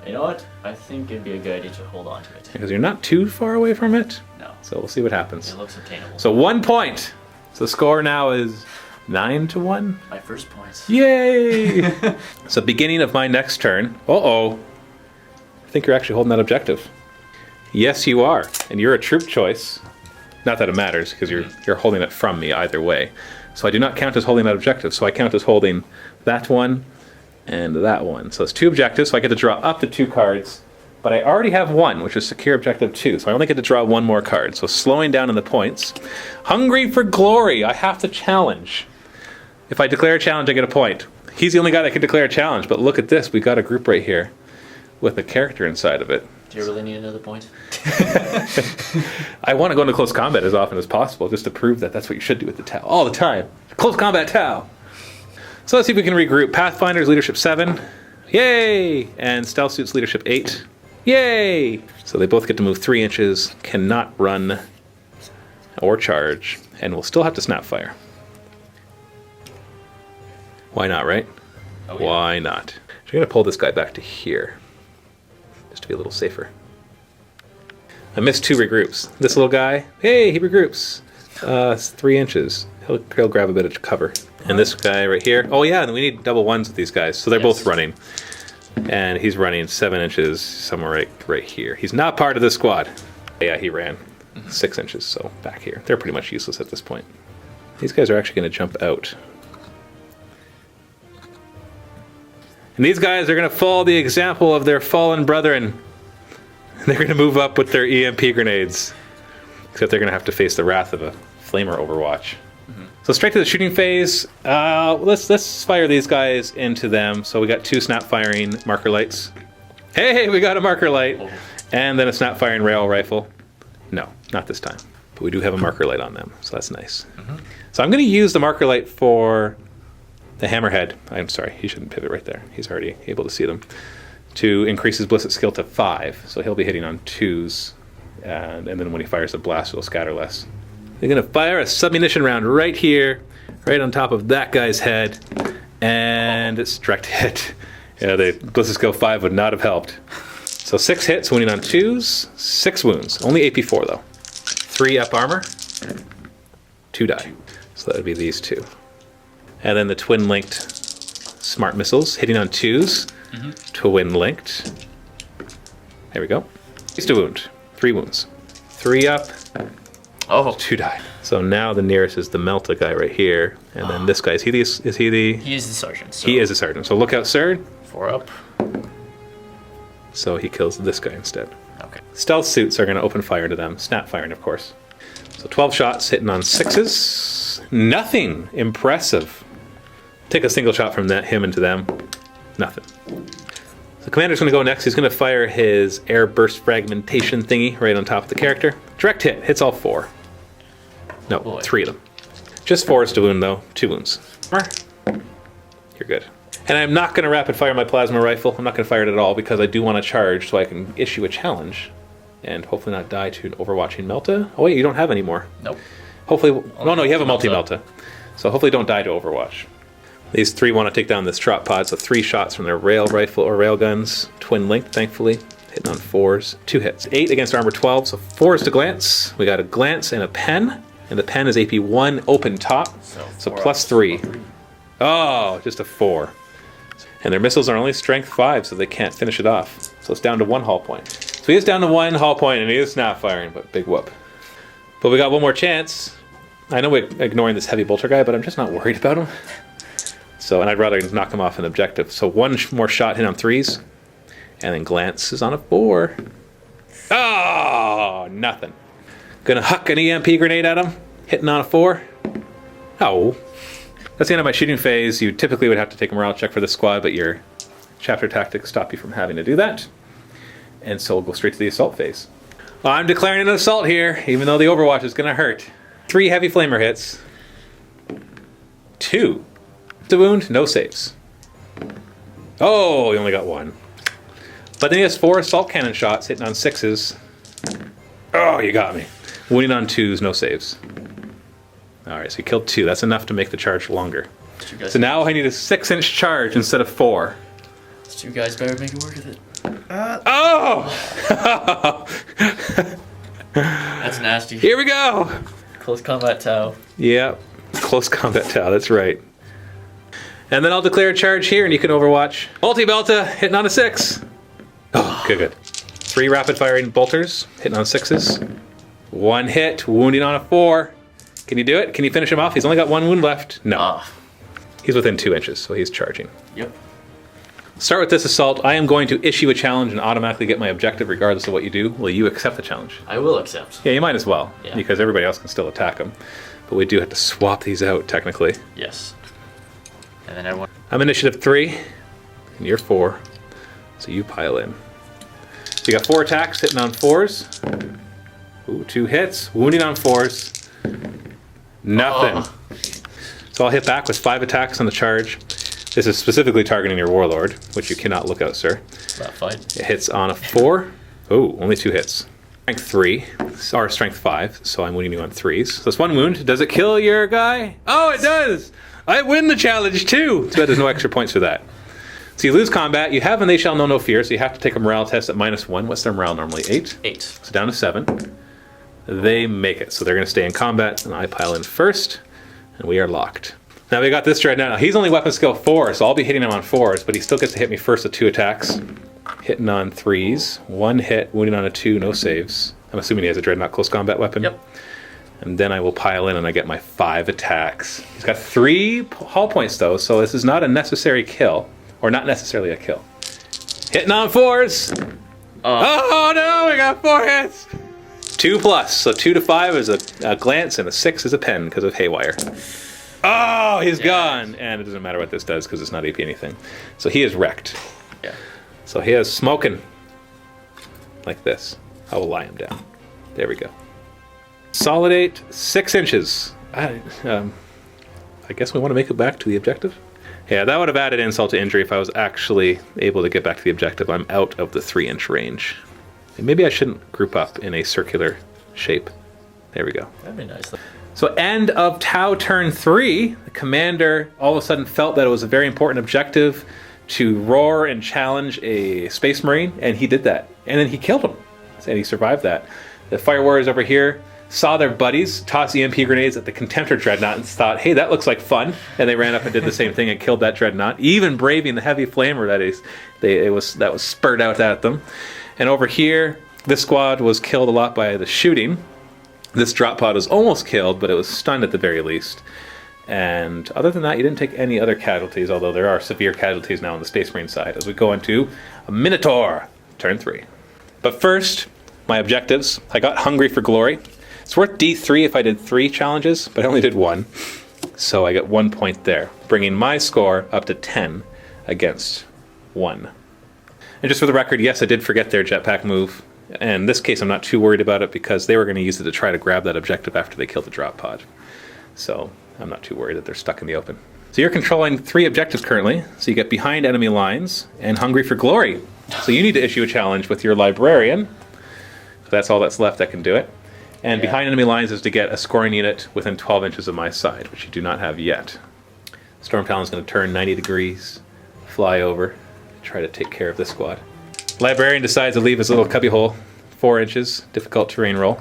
You know what? I think it'd be a good idea to hold on to it. Because you're not too far away from it? No. So we'll see what happens. It looks obtainable. So 1 point. So the score now is 9-1. My first point. Yay! So beginning of my next turn. Uh-oh. I think you're actually holding that objective. Yes, you are. And you're a troop choice. Not that it matters, because you're holding it from me either way. So I do not count as holding that objective. So I count as holding that one and that one. So it's 2 objectives, so I get to draw up to 2 cards. But I already have 1, which is secure objective 2. So I only get to draw 1 more card. So slowing down in the points. Hungry for glory. I have to challenge. If I declare a challenge, I get a point. He's the only guy that can declare a challenge. But look at this. We got a group right here with a character inside of it. Do you really need another point? I want to go into close combat as often as possible, just to prove that that's what you should do with the Tau. All the time. Close combat Tau. So let's see if we can regroup. Pathfinder's leadership 7. Yay! And Stealth Suit's leadership 8. Yay! So they both get to move 3 inches, cannot run or charge, and will still have to snap fire. Why not, right? Oh, yeah. Why not? So you're going to pull this guy back to here, just to be a little safer. I missed 2 regroups. This little guy, hey, he regroups. 3 inches. He'll grab a bit of cover. And this guy right here, oh yeah, and we need double 1s with these guys, so they're both running. And he's running 7 inches somewhere right here. He's not part of this squad. Yeah, he ran 6 inches, so back here. They're pretty much useless at this point. These guys are actually going to jump out. And these guys are going to follow the example of their fallen brethren. They're going to move up with their EMP grenades. Except they're going to have to face the wrath of a flamer overwatch. So straight to the shooting phase. Let's fire these guys into them. So we got 2 snap firing marker lights. Hey, we got a marker light. And then a snap firing rail rifle. No, not this time. But we do have a marker light on them, so that's nice. So I'm going to use the marker light for the hammerhead. I'm sorry, he shouldn't pivot right there. He's already able to see them. To increase his ballistic skill to 5. So he'll be hitting on 2s. And then when he fires a blast, it'll scatter less. They're going to fire a submunition round right here, right on top of that guy's head. And it's direct hit. Yeah, the ballistic skill 5 would not have helped. So 6 hits, wounding on 2s, 6 wounds. Only AP 4 though. 3 up armor, 2 die. So that would be these 2. And then the twin-linked smart missiles, hitting on 2s, twin-linked. There we go. Used to wound, 3 wounds. 3 up, 2 die. So now the nearest is the Melta guy right here. And then this guy, is he the... He is the sergeant. So he is a sergeant. So look out, sir. 4 up. So he kills this guy instead. Okay. Stealth suits are going to open fire into them. Snap firing, of course. So 12 shots hitting on 6s. Nothing impressive. Take a single shot from him into them. Nothing. The commander's going to go next. He's going to fire his air burst fragmentation thingy right on top of the character. Direct hit. Hits all 4. No, 3 of them. Just 4s to wound, though. 2 wounds. You're good. And I'm not going to rapid fire my plasma rifle. I'm not going to fire it at all because I do want to charge so I can issue a challenge and hopefully not die to an overwatching Melta. Oh wait, you don't have any more. Nope. Hopefully, no, you have a multi-Melta. So hopefully don't die to Overwatch. These 3 want to take down this trot pod, so 3 shots from their rail rifle or rail guns. Twin linked, thankfully. Hitting on 4s. 2 hits. 8 against armor 12, so 4s to glance. We got a glance and a pen. And the pen is AP 1 open top. So plus 3. Oh, just a 4. And their missiles are only strength 5, so they can't finish it off. So it's down to 1 hull point. So he is down to 1 hull point, and he is snap firing, but big whoop. But we got one more chance. I know we're ignoring this heavy bolter guy, but I'm just not worried about him. So, and I'd rather knock him off an objective. So one more shot hit on 3s, and then glances on a 4. Oh, nothing. Gonna huck an EMP grenade at him, hitting on a 4. Oh. That's the end of my shooting phase. You typically would have to take a morale check for this squad, but your chapter tactics stop you from having to do that. And so we'll go straight to the assault phase. Well, I'm declaring an assault here, even though the overwatch is gonna hurt. 3 heavy flamer hits. 2. The wound, no saves. Oh, he only got 1. But then he has 4 assault cannon shots hitting on 6s. Oh, you got me. Wounding on 2s, no saves. Alright, so he killed 2. That's enough to make the charge longer. So now I need a 6-inch charge instead of 4. These 2 guys better make it work with it. Oh! That's nasty. Here we go! Close combat Tau. Yeah, close combat Tau, that's right. And then I'll declare a charge here and you can overwatch. Multi-Belta, hitting on a 6. Oh, good. 3 rapid firing bolters, hitting on 6s. 1 hit, wounding on a 4. Can you do it? Can you finish him off? He's only got 1 wound left. No. He's within 2 inches, so he's charging. Yep. Start with this assault. I am going to issue a challenge and automatically get my objective regardless of what you do. Will you accept the challenge? I will accept. Yeah, you might as well, Yeah. because everybody else can still attack him. But we do have to swap these out, technically. Yes. And then everyone... I'm initiative 3, and you're 4, so you pile in. So you got 4 attacks, hitting on 4s. Ooh, 2 hits, wounding on 4s. Nothing. Oh. So I'll hit back with 5 attacks on the charge. This is specifically targeting your warlord, which you cannot look out, sir. That fine. It hits on a 4. Oh, only 2 hits. Strength 3, or strength 5, so I'm wounding you on 3s. So that's 1 wound. Does it kill your guy? Oh, it does! I win the challenge too! Too bad there's no extra points for that. So you lose combat. You have and they shall know no fear, so you have to take a morale test at -1. What's their morale normally? 8? 8. So down to 7. They make it, so they're going to stay in combat, and I pile in first, and we are locked. Now we got this Dreadnought. Now he's only weapon skill 4, so I'll be hitting him on 4s, but he still gets to hit me first with 2 attacks. Hitting on 3s, 1 hit, wounding on a 2, no saves. I'm assuming he has a Dreadnought close combat weapon. Yep. And then I will pile in and I get my 5 attacks. He's got 3 hull points though, so this is not a necessary kill, or not necessarily a kill. Hitting on 4s! Oh no, we got 4 hits! 2+, so 2 to 5 is a glance and a 6 is a pen because of Haywire. Oh, he's gone! And it doesn't matter what this does because it's not AP anything. So he is wrecked. Yeah. So he is smoking like this. I will lie him down. There we go. Solidate 6 inches. I guess we want to make it back to the objective. Yeah, that would have added insult to injury if I was actually able to get back to the objective. I'm out of the 3-inch range. And maybe I shouldn't group up in a circular shape. There we go. That'd be nice. So end of Tau turn 3, the commander all of a sudden felt that it was a very important objective to roar and challenge a Space Marine, and he did that. And then he killed him, and he survived that. The Fire Warriors over here saw their buddies toss EMP grenades at the Contemptor Dreadnought and thought, hey, that looks like fun. And they ran up and did the same thing and killed that Dreadnought, even braving the heavy flamer that was spurred out at them. And over here, this squad was killed a lot by the shooting. This drop pod was almost killed, but it was stunned at the very least. And other than that, you didn't take any other casualties, although there are severe casualties now on the Space Marine side, as we go into a Minotaur, turn 3. But first, my objectives. I got Hungry for Glory. It's worth D3 if I did 3 challenges, but I only did 1. So I get 1 point there, bringing my score up to 10 against 1. And just for the record, yes, I did forget their jetpack move. And in this case, I'm not too worried about it because they were going to use it to try to grab that objective after they killed the drop pod. So I'm not too worried that they're stuck in the open. So you're controlling 3 objectives currently. So you get behind enemy lines and Hungry for Glory. So you need to issue a challenge with your librarian. So that's all that's left that can do it. And behind enemy lines is to get a scoring unit within 12 inches of my side, which you do not have yet. Storm Talon's going to turn 90 degrees, fly over, try to take care of this squad. Librarian decides to leave his little cubbyhole 4 inches, difficult terrain roll,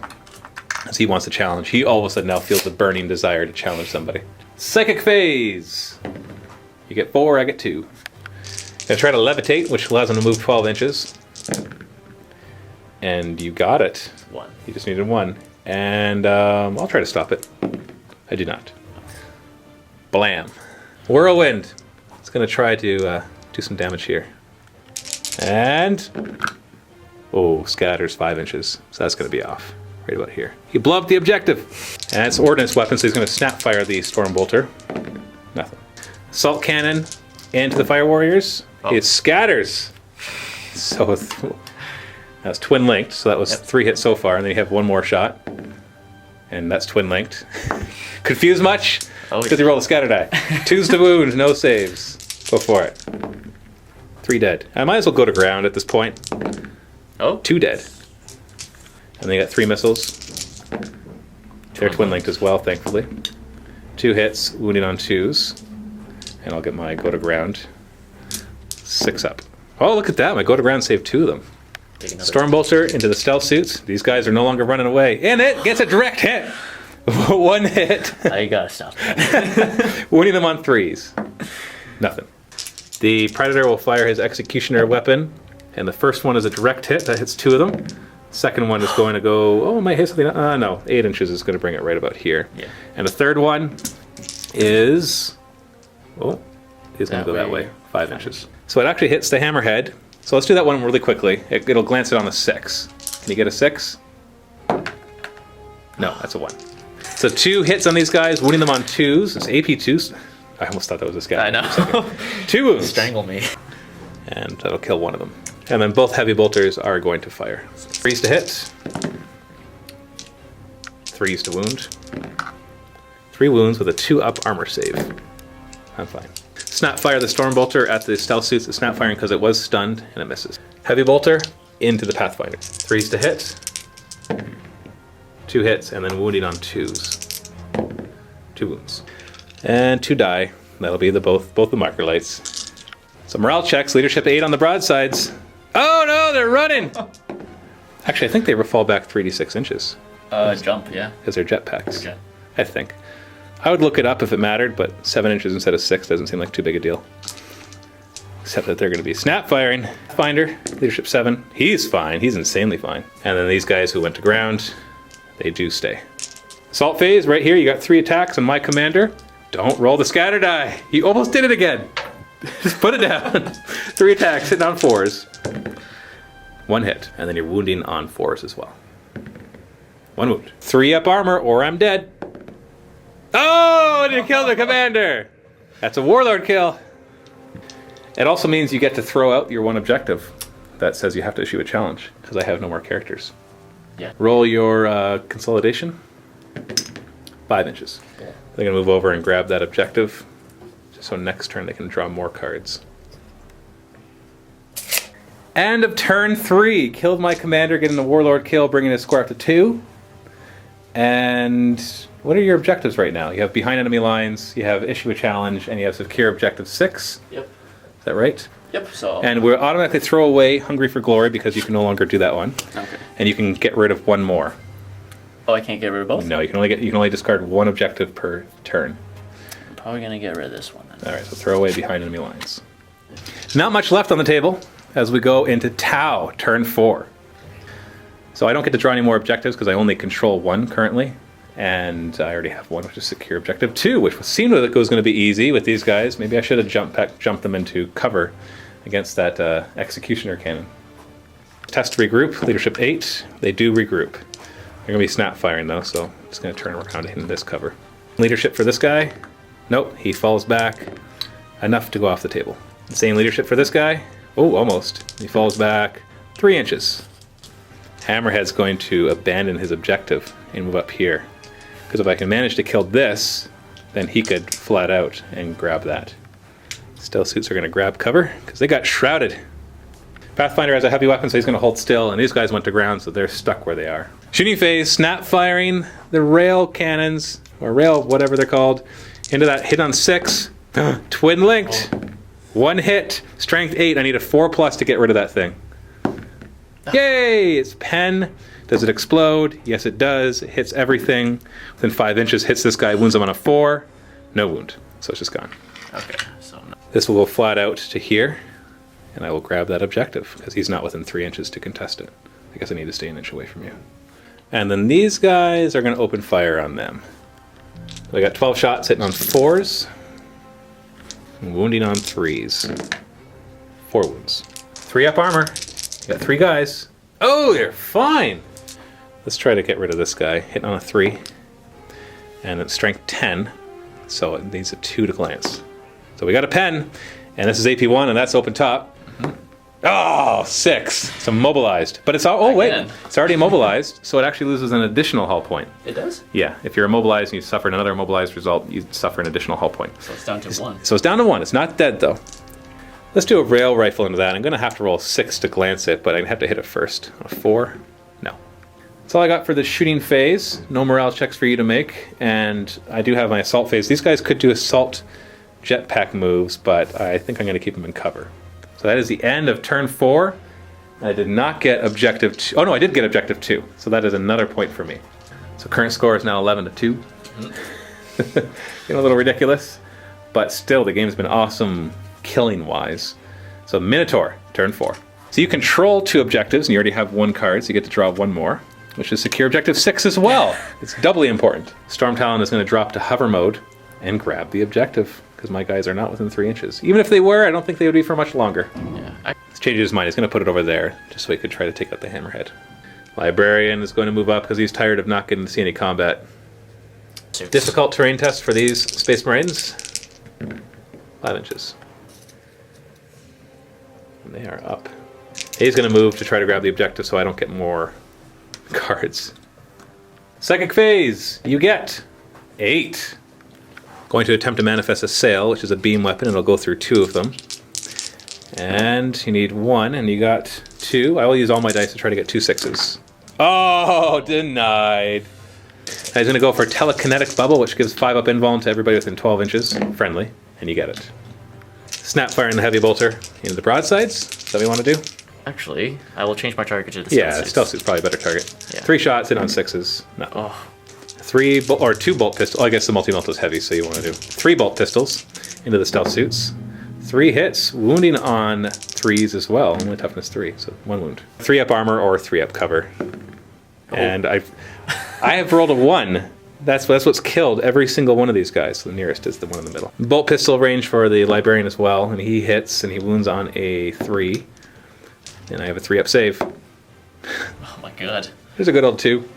as he wants to challenge. He all of a sudden now feels a burning desire to challenge somebody. Psychic Phase! You get 4, I get 2. Gonna try to levitate, which allows him to move 12 inches. And you got it. 1. You just needed 1. And I'll try to stop it. I do not. Blam. Whirlwind. It's going to try to do some damage here. And... oh, scatters 5 inches. So that's going to be off. Right about here. He blew up the objective. And it's ordnance weapon, so he's going to snap fire the Stormbolter. Nothing. Assault cannon into the Fire Warriors. Oh. It scatters. So that's twin linked. So that was 3 hits so far, and then you have one more shot. And that's twin linked. Confused much? Oh, because you roll a scatter die. 2s to wound, no saves. Go for it. 3 dead. I might as well go to ground at this point. Oh. 2 dead. And then you got 3 missiles. They're twin linked as well, thankfully. 2 hits, wounding on 2s. And I'll get my go to ground. 6 up. Oh, look at that. My go to ground saved 2 of them. Stormbolter into the stealth suits. These guys are no longer running away. And it gets a direct hit. 1 hit. I gotta stop that. Winning them on 3s. Nothing. The Predator will fire his Executioner weapon. And the first one is a direct hit. That hits 2 of them. Second one is going to go... oh, it might hit something... no. 8 inches is going to bring it right about here. Yeah. And the third one is... oh, he's going to go that way. 5 inches. So it actually hits the hammerhead. So let's do that one really quickly. It'll glance it on a 6. Can you get a 6? No, that's a 1. So 2 hits on these guys, winning them on 2s. It's AP 2s. I almost thought that was this guy. I know. 2 wounds. Strangle me. And that'll kill one of them. And then both heavy bolters are going to fire. 3s to hit. 3s to wound. 3 wounds with a 2 up armor save. I'm fine. Snap fire the Stormbolter at the stealth suits. It's snap firing because it was stunned and it misses. Heavy bolter into the Pathfinder. 3s to hit. 2 hits and then wounding on 2s. 2 wounds. And 2 die. That'll be both the marker lights. So morale checks. Leadership 8 on the broadsides. Oh no, they're running! Actually, I think they fall back 3d6 inches. Jump, yeah. Because they're jetpacks. Okay. I think. I would look it up if it mattered, but 7 inches instead of 6 doesn't seem like too big a deal. Except that they're going to be snap firing. Finder, leadership 7. He's fine. He's insanely fine. And then these guys who went to ground, they do stay. Assault phase, right here, you got 3 attacks on my commander. Don't roll the scatter die. You almost did it again. Just put it down. 3 attacks, hitting on 4s. 1 hit, and then you're wounding on 4s as well. 1 wound. 3 up armor, or I'm dead. Oh, and you killed the commander. That's a warlord kill. It also means you get to throw out your 1 objective. That says you have to issue a challenge, because I have no more characters. Yeah. Roll your consolidation. 5 inches. Yeah. They're going to move over and grab that objective. Just so next turn they can draw more cards. End of turn 3. Killed my commander, getting the warlord kill, bringing his score up to 2. And what are your objectives right now? You have behind enemy lines, you have issue a challenge, and you have secure objective 6. Yep. Is that right? Yep, so... And we'll automatically throw away Hungry for Glory because you can no longer do that one. okay. And you can get rid of 1 more. Oh, I can't get rid of both? No, you can only discard 1 objective per turn. I'm probably going to get rid of this one then. Alright, so throw away behind enemy lines. Not much left on the table as we go into Tau, turn 4. So I don't get to draw any more objectives because I only control 1 currently. And I already have 1, which is secure objective 2, which seemed like it was going to be easy with these guys. Maybe I should have jumped them into cover against that Executioner cannon. Test regroup, leadership 8. They do regroup. They're going to be snap firing though, so I'm just going to turn around in this cover. Leadership for this guy. Nope, he falls back. Enough to go off the table. Same leadership for this guy. Oh, almost. He falls back 3 inches. Hammerhead's going to abandon his objective and move up here. Because if I can manage to kill this, then he could flat out and grab that. Stealth suits are going to grab cover because they got shrouded. Pathfinder has a heavy weapon, so he's going to hold still, and these guys went to ground, so they're stuck where they are. Shooting phase, snap firing the rail cannons, or rail, whatever they're called, into that hit on 6. Twin linked. Oh. 1 hit, strength 8. I need a 4+ to get rid of that thing. Yay! It's pen. Does it explode? Yes, it does. It hits everything within 5 inches. Hits this guy, wounds him on a 4. No wound. So it's just gone. Okay, so no. This will go flat out to here, and I will grab that objective because he's not within 3 inches to contest it. I guess I need to stay an inch away from you. And then these guys are going to open fire on them. We got 12 shots hitting on 4s. And wounding on 3s. 4 wounds. 3 up armor. We got 3 guys. Oh, they're fine. Let's try to get rid of this guy. Hitting on a 3. And it's strength 10. So it needs a 2 to glance. So we got a pen. And this is AP1, and that's open top. Oh, 6. So mobilized. But it's all, oh wait, it's already immobilized, so it actually loses an additional hull point. It does? Yeah, if you're immobilized and you suffer another immobilized result, you suffer an additional hull point. So it's down to 1. So it's down to 1. It's not dead though. Let's do a rail rifle into that. I'm going to have to roll 6 to glance it, but I have to hit it first. On a 4? No. That's all I got for the shooting phase. No morale checks for you to make, and I do have my assault phase. These guys could do assault jetpack moves, but I think I'm going to keep them in cover. So that is the end of turn 4. I did not get objective 2. Oh no, I did get objective 2. So that is another point for me. So current score is now 11-2. Getting a little ridiculous, but still the game's been awesome killing wise. So Minotaur, turn 4. So you control 2 objectives and you already have 1 card, so you get to draw 1 more, which is secure objective 6 as well. It's doubly important. Storm Talon is going to drop to hover mode and grab the objective, because my guys are not within 3 inches. Even if they were, I don't think they would be for much longer. Yeah. He's changed his mind. He's going to put it over there, just so he could try to take out the hammerhead. Librarian is going to move up because he's tired of not getting to see any combat. Difficult terrain test for these Space Marines. 5 inches. And they are up. He's going to move to try to grab the objective so I don't get more cards. Psychic phase, you get 8. Going to attempt to manifest a sail, which is a beam weapon, and it'll go through 2 of them. And you need 1, and you got 2. I will use all my dice to try to get 2 6s. Oh, denied. He's going to go for telekinetic bubble, which gives 5 up invuln to everybody within 12 inches, friendly, and you get it. Snapfire and the heavy bolter into the broadsides. Is that what you want to do? Actually, I will change my target to the stealth suit. Stealth suit's probably a better target. Yeah. 3 shots, hit on 6s. No. Oh. 2 bolt pistols. Oh, I guess the multi-melt is heavy, so you want to do 3 bolt pistols into the stealth suits. 3 hits, wounding on 3s as well. Only toughness 3, so 1 wound. 3 up armor or 3 up cover. Oh. And I have rolled a 1. That's what's killed every single one of these guys. So the nearest is the one in the middle. Bolt pistol range for the librarian as well, and he hits and he wounds on a 3. And I have a 3 up save. Oh my god. There's a good old 2.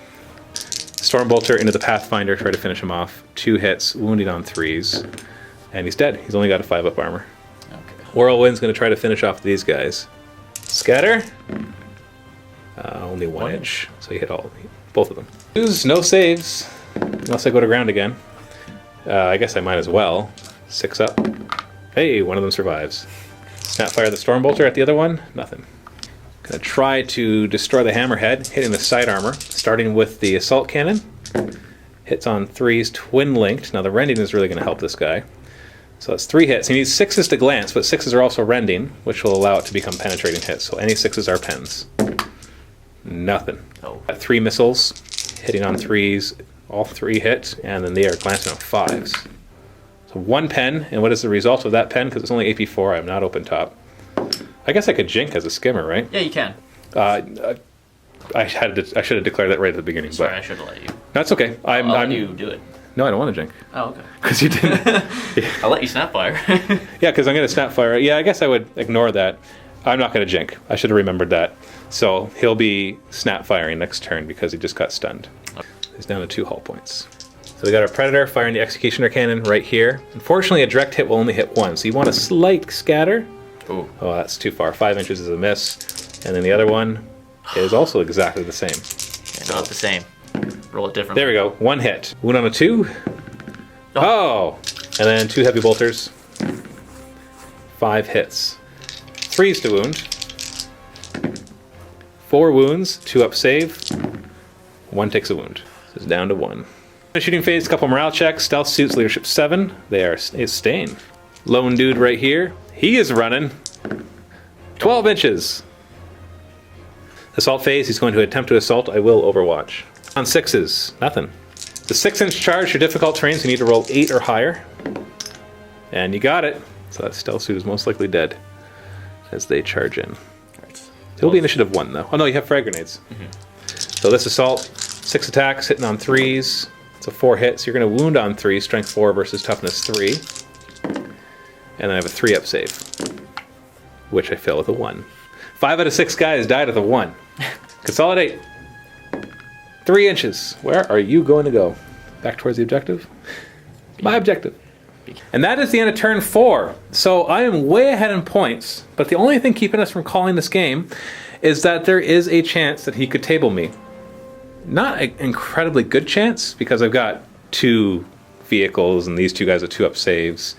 Stormbolter into the Pathfinder, try to finish him off. 2 hits, wounding on 3s. And he's dead. He's only got a 5 up armor. Okay. Whirlwind's going to try to finish off these guys. Scatter. Only 1 inch. So he hit both of them. No saves. Unless I go to ground again. I guess I might as well. 6 up. Hey, one of them survives. Snapfire the Stormbolter at the other one. Nothing. Gonna try to destroy the hammerhead, hitting the side armor, starting with the assault cannon. Hits on 3s, twin linked. Now the rending is really gonna help this guy. So that's 3 hits. He needs 6s to glance, but 6s are also rending, which will allow it to become penetrating hits. So any 6s are pens. Nothing. Oh. Got 3 missiles, hitting on 3s, all 3 hit, and then they are glancing on 5s. So 1 pen, and what is the result of that pen? Because it's only AP4, I'm not open top. I guess I could jink as a skimmer, right? Yeah, you can. I should have declared that right at the beginning. Sorry, but I should have let you. That's okay. I'll let you do it. No, I don't want to jink. Oh, okay. Because you didn't. I'll let you snapfire. Yeah, because I'm going to snapfire. Yeah, I guess I would ignore that. I'm not going to jink. I should have remembered that. So he'll be snapfiring next turn because he just got stunned. He's down to 2 hull points. So we got our Predator firing the Executioner Cannon right here. Unfortunately, a direct hit will only hit 1, so you want a slight scatter. Ooh. Oh, that's too far. 5 inches is a miss. And then the other one is also exactly the same. Yeah, not the same. Roll it differently. There we go. 1 hit. Wound on a 2. Oh! And then 2 heavy bolters. 5 hits. 3s to wound. 4 wounds. 2 up save. 1 takes a wound. So it's down to 1. Shooting phase, couple morale checks. Stealth suits, leadership 7. They are staying. Lone dude right here. He is running 12 inches. Assault phase, he's going to attempt to assault. I will overwatch. On 6s, nothing. The 6-inch charge for difficult terrains, you need to roll 8 or higher. And you got it. So that stealth suit is most likely dead as they charge in. It'll be initiative 1 though. Oh no, you have frag grenades. So this assault, 6 attacks, hitting on 3s. So 4 hits. You're going to wound on 3, strength 4 versus toughness 3. And then I have a 3-up save, which I fail with a 1. 5 out of 6 guys died with a 1. Consolidate. 3 inches. Where are you going to go? Back towards the objective? My objective. And that is the end of turn 4. So I am way ahead in points, but the only thing keeping us from calling this game is that there is a chance that he could table me. Not an incredibly good chance, because I've got 2 vehicles and these 2 guys with 2-up saves,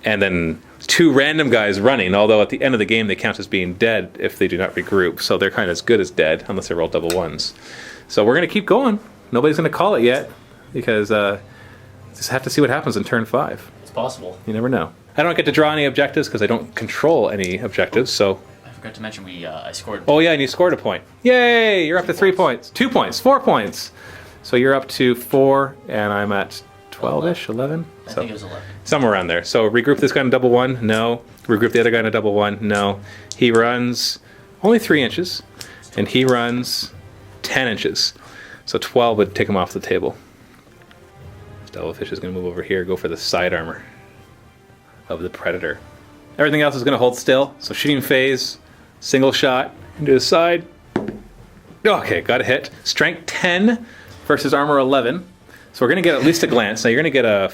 and then 2 random guys running, although at the end of the game they count as being dead if they do not regroup, so they're kind of as good as dead unless they roll double 1s. So we're going to keep going. Nobody's going to call it yet, because just have to see what happens in turn 5. It's possible. You never know. I don't get to draw any objectives because I don't control any objectives, so... I forgot to mention I scored. Oh yeah, and you scored a point. Yay! You're up to 3 points. 2 points. 4 points. So you're up to 4, and I'm at 12-ish, 11? I think it was 11. Somewhere around there. So regroup this guy in a double 1? No. Regroup the other guy in a double 1? No. He runs only 3 inches, and he runs 10 inches. So 12 would take him off the table. Devilfish is going to move over here, go for the side armor of the Predator. Everything else is going to hold still. So shooting phase, single shot into the side. Okay, got a hit. Strength 10 versus armor 11. So we're going to get at least a glance. Now you're going to get a...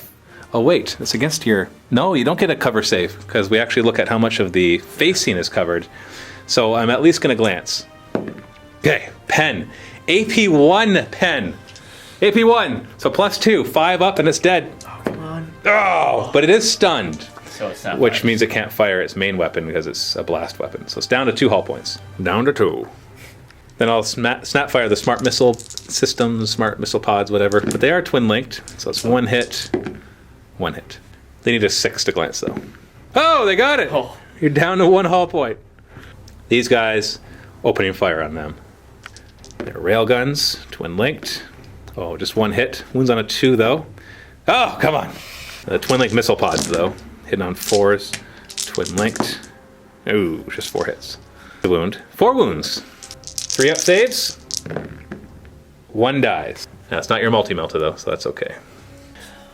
Oh wait, that's against your... No, you don't get a cover save, because we actually look at how much of the facing is covered. So I'm at least going to glance. Okay, pen. AP1 pen. AP1. So +2. 5 up and it's dead. Oh, come on. Oh, but it is stunned. So it's not Which means it can't fire its main weapon because it's a blast weapon. So it's down to 2 hull points. Down to 2. Then I'll snap fire the smart missile systems, smart missile pods, whatever. But they are twin linked, so it's 1 hit, 1 hit. They need a 6 to glance though. Oh, they got it! Oh. You're down to 1 hull point. These guys, opening fire on them. They're railguns, twin linked. Oh, just 1 hit. Wounds on a 2 though. Oh, come on. The twin linked missile pods though. Hitting on 4s, twin linked. Ooh, just 4 hits. The wound. 4 wounds. 3-up saves. 1 dies. Now it's not your multi-melta though, so that's okay.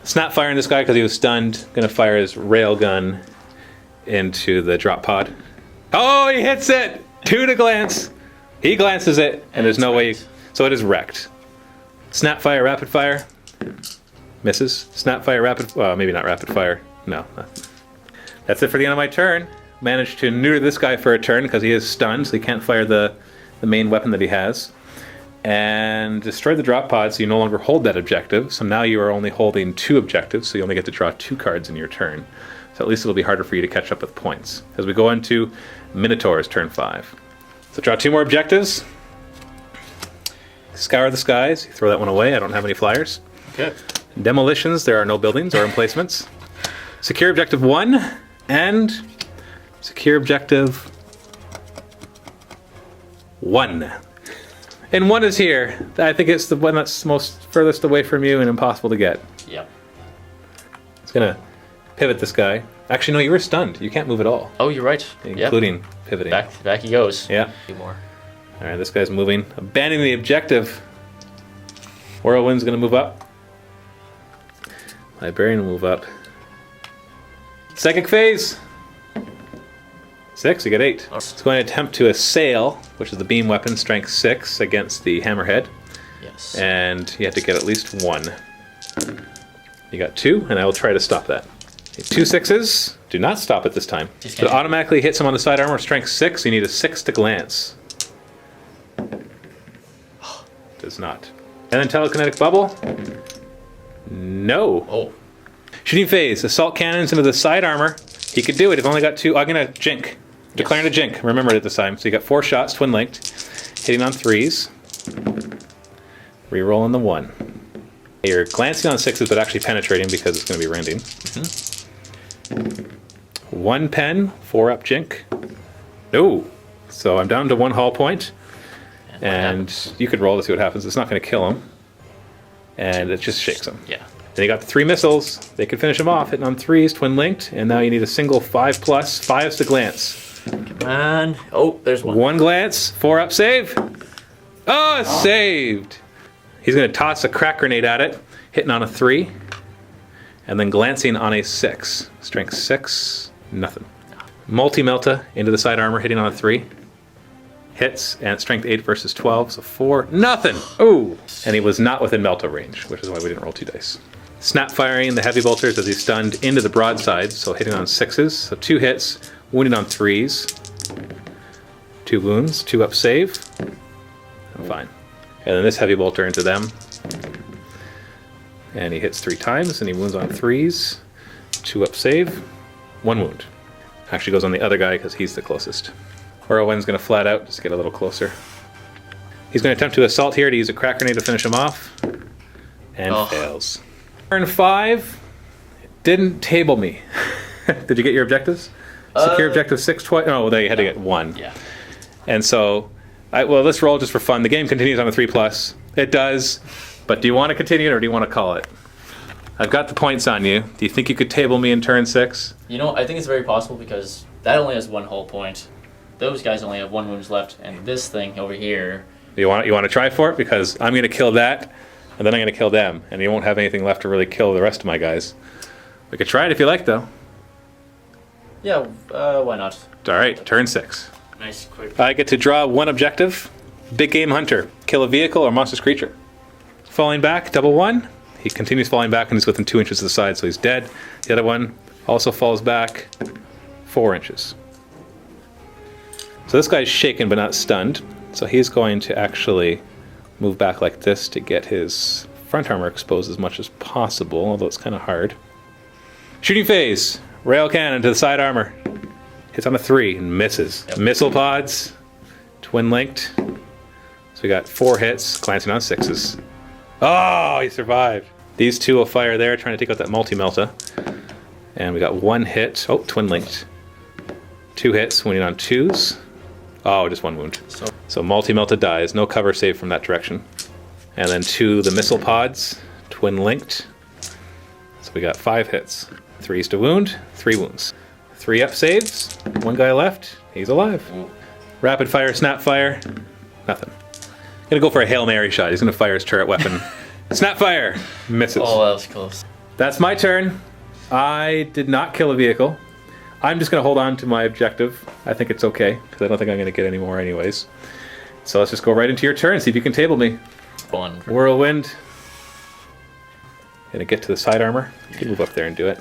Snap firing this guy because he was stunned. Gonna fire his railgun into the drop pod. Oh, he hits it! 2 to glance. He glances it, and there's no way you... So it is wrecked. Snap fire, rapid fire. Misses. Snap fire, rapid... Well, maybe not rapid fire. No. That's it for the end of my turn. Managed to neuter this guy for a turn because he is stunned, so he can't fire the main weapon that he has. And destroy the drop pod so you no longer hold that objective. So now you are only holding 2 objectives, so you only get to draw 2 cards in your turn. So at least it'll be harder for you to catch up with points. As we go into Minotaur's turn 5. So draw 2 more objectives. Scour the skies. Throw that one away. I don't have any flyers. Okay. Demolitions. There are no buildings or emplacements. Secure objective 1 and secure objective 1. And 1 is here. I think it's the one that's most furthest away from you and impossible to get. Yep. It's gonna pivot this guy. Actually, no, you were stunned. You can't move at all, Oh, you're right. including pivoting. Back he goes. Yeah. Few more. All right, this guy's moving, abandoning the objective. Whirlwind's gonna move up. Librarian will move up. Psychic phase. 6, you get 8. It's going to attempt to assail, which is the beam weapon, strength 6 against the hammerhead. Yes. And you have to get at least 1. You got 2, and I will try to stop that. 2 6s. Do not stop it this time. So it automatically hits him on the side armor, strength 6. You need a 6 to glance. Does not. And then telekinetic bubble. No. Oh. Shooting phase. Assault cannons into the side armor. He could do it. I've only got 2. I'm going to jink. Declaring a jink. Remember it at this time. So you got 4 shots, twin linked. Hitting on 3s. Rerolling the 1. You're glancing on 6s, but actually penetrating because it's going to be rending. 1 pen, 4-up jink. No. So I'm down to 1 hull point. And you could roll to see what happens. It's not going to kill him. And it just shakes him. Yeah. Then you got the 3 missiles. They could finish him off, hitting on 3s, twin linked. And now you need a single 5+, 5s to glance. Come on. Oh, there's 1. 1 glance, 4-up save. Oh, it's saved. He's going to toss a crack grenade at it. hitting on a 3, and then glancing on a 6. Strength 6, nothing. Multi-Melta into the side armor, hitting on a 3. Hits, and strength 8 versus 12, so 4, nothing! Ooh! And he was not within Melta range, which is why we didn't roll 2 dice. Snap firing the heavy bolters as he's stunned into the broadside, so hitting on 6s, so 2 hits, wounded on 3s. 2 wounds, 2 up save. I'm fine. And then this heavy bolter into them. And he hits 3 times, and he wounds on 3s. 2 up save, 1 wound. Actually goes on the other guy because he's the closest. Whirlwind's going to flat out, just get a little closer. He's going to attempt to assault here to use a crack grenade to finish him off. And fails. Turn 5. Didn't table me. Did you get your objectives? Secure objective 6 twice. Oh, they had to get 1. Yeah. And so, well, let's roll just for fun. The game continues on a 3+. It does. But do you want to continue it or do you want to call it? I've got the points on you. Do you think you could table me in turn 6? You know, I think it's very possible because that only has 1 hull point. Those guys only have 1 wounds left, and this thing over here. You want to try for it? Because I'm going to kill that, and then I'm going to kill them, and you won't have anything left to really kill the rest of my guys. We could try it if you like, though. Yeah, why not? All right, turn 6. Nice, quick. I get to draw 1 objective. Big Game Hunter. Kill a vehicle or monstrous creature. Falling back, double 1. He continues falling back and he's within 2 inches of the side, so he's dead. The other one also falls back 4 inches. So this guy's shaken but not stunned. So he's going to actually move back like this to get his front armor exposed as much as possible, although it's kind of hard. Shooting phase. Rail cannon to the side armor. Hits on a 3 and misses. Yep. Missile pods. Twin linked. So we got 4 hits, glancing on 6s. Oh, he survived. These 2 will fire there, trying to take out that multi-Melta. And we got 1 hit. Oh, twin linked. 2 hits, wounding on 2s. Oh, just 1 wound. So multi-Melta dies. No cover save from that direction. And then 2 the missile pods. Twin linked. So we got 5 hits. 3s to wound, 3 wounds. 3 up saves. 1 guy left. He's alive. Rapid fire, snap fire. Nothing. Gonna go for a Hail Mary shot. He's gonna fire his turret weapon. Snap fire. Misses. Oh, that was close. That's my turn. I did not kill a vehicle. I'm just gonna hold on to my objective. I think it's okay, because I don't think I'm gonna get any more anyways. So let's just go right into your turn, see if you can table me. 1. Whirlwind. Gonna get to the side armor. You can move up there and do it.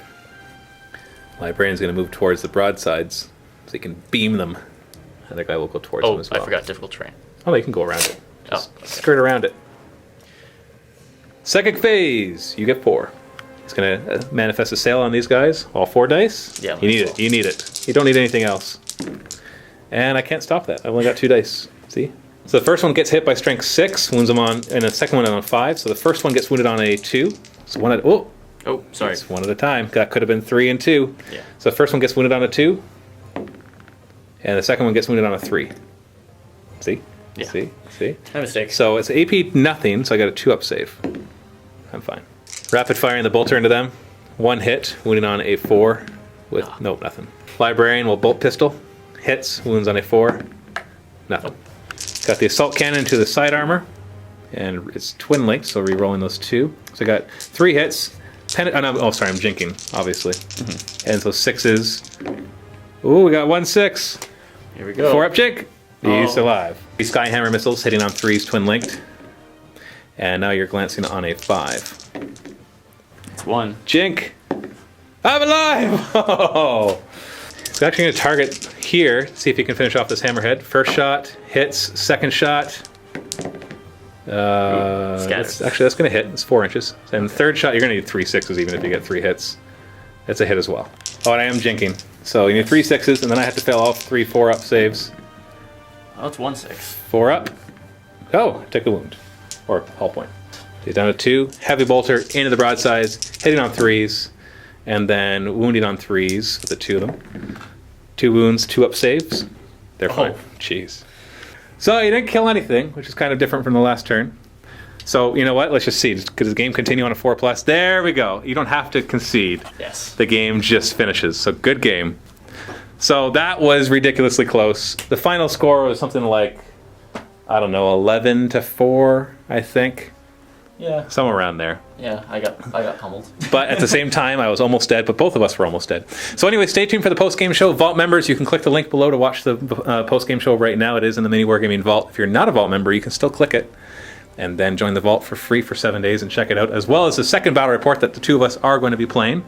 Librarian's gonna move towards the broadsides, so he can beam them. And the guy will go towards them as well. I forgot difficult terrain. Oh, you can go around it. Just okay. skirt around it. Second phase. You get 4. He's going to manifest a sail on these guys. All 4 dice. Yeah. You need it. You need it. You don't need anything else. And I can't stop that. I've only got 2 dice. See? So the first one gets hit by strength 6, wounds him on, and the second one on 5. So the first one gets wounded on a 2. So one at oh, sorry. It's 1 at a time. That could have been 3 and 2. Yeah. So the first one gets wounded on a 2, and the second one gets wounded on a 3. See? Yeah. See? My mistake. So it's AP nothing, so I got a 2 up save. I'm fine. Rapid firing the bolter into them. 1 hit, wounding on a 4 with nope, nothing. Librarian will bolt pistol. Hits, wounds on a 4. Nothing. Got the assault cannon to the side armor. And it's twin linked, so re-rolling those 2. So I got 3 hits. Sorry, I'm jinking, obviously. Mm-hmm. And so 6s. Ooh, we got 1 6. Here we go. 4 up jink. He's alive. These Skyhammer missiles hitting on 3s, twin linked. And now you're glancing on a 5. It's 1. Jink. I'm alive! Oh. So actually going to target here, see if he can finish off this hammerhead. First shot, hits. Second shot. That's going to hit. It's 4 inches. And third shot, you're going to need 3 6s even if you get 3 hits. That's a hit as well. Oh, and I am jinking. So you need 3 6s, and then I have to fail all 3 4 up saves. Oh, it's 1 6. 4 up. Oh, took a wound. Or hull point. He's down to 2. Heavy bolter into the broadsides, hitting on 3s, and then wounding on 3s with the 2 of them. 2 wounds, 2 up saves. They're fine. Jeez. So you didn't kill anything, which is kind of different from the last turn. So you know what? Let's just see. Could the game continue on a 4+? There we go. You don't have to concede. Yes. The game just finishes. So good game. So that was ridiculously close. The final score was something like, I don't know, 11-4, I think. Yeah. Somewhere around there. Yeah, I got pummeled. But at the same time, I was almost dead, but both of us were almost dead. So anyway, stay tuned for the post-game show. Vault members, you can click the link below to watch the post-game show right now. It is in the MiniWarGaming Vault. If you're not a Vault member, you can still click it and then join the Vault for free for 7 days and check it out, as well as the second battle report that the two of us are going to be playing,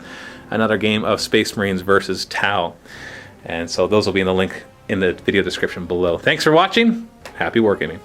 another game of Space Marines versus Tau. And so those will be in the link in the video description below. Thanks for watching. Happy wargaming.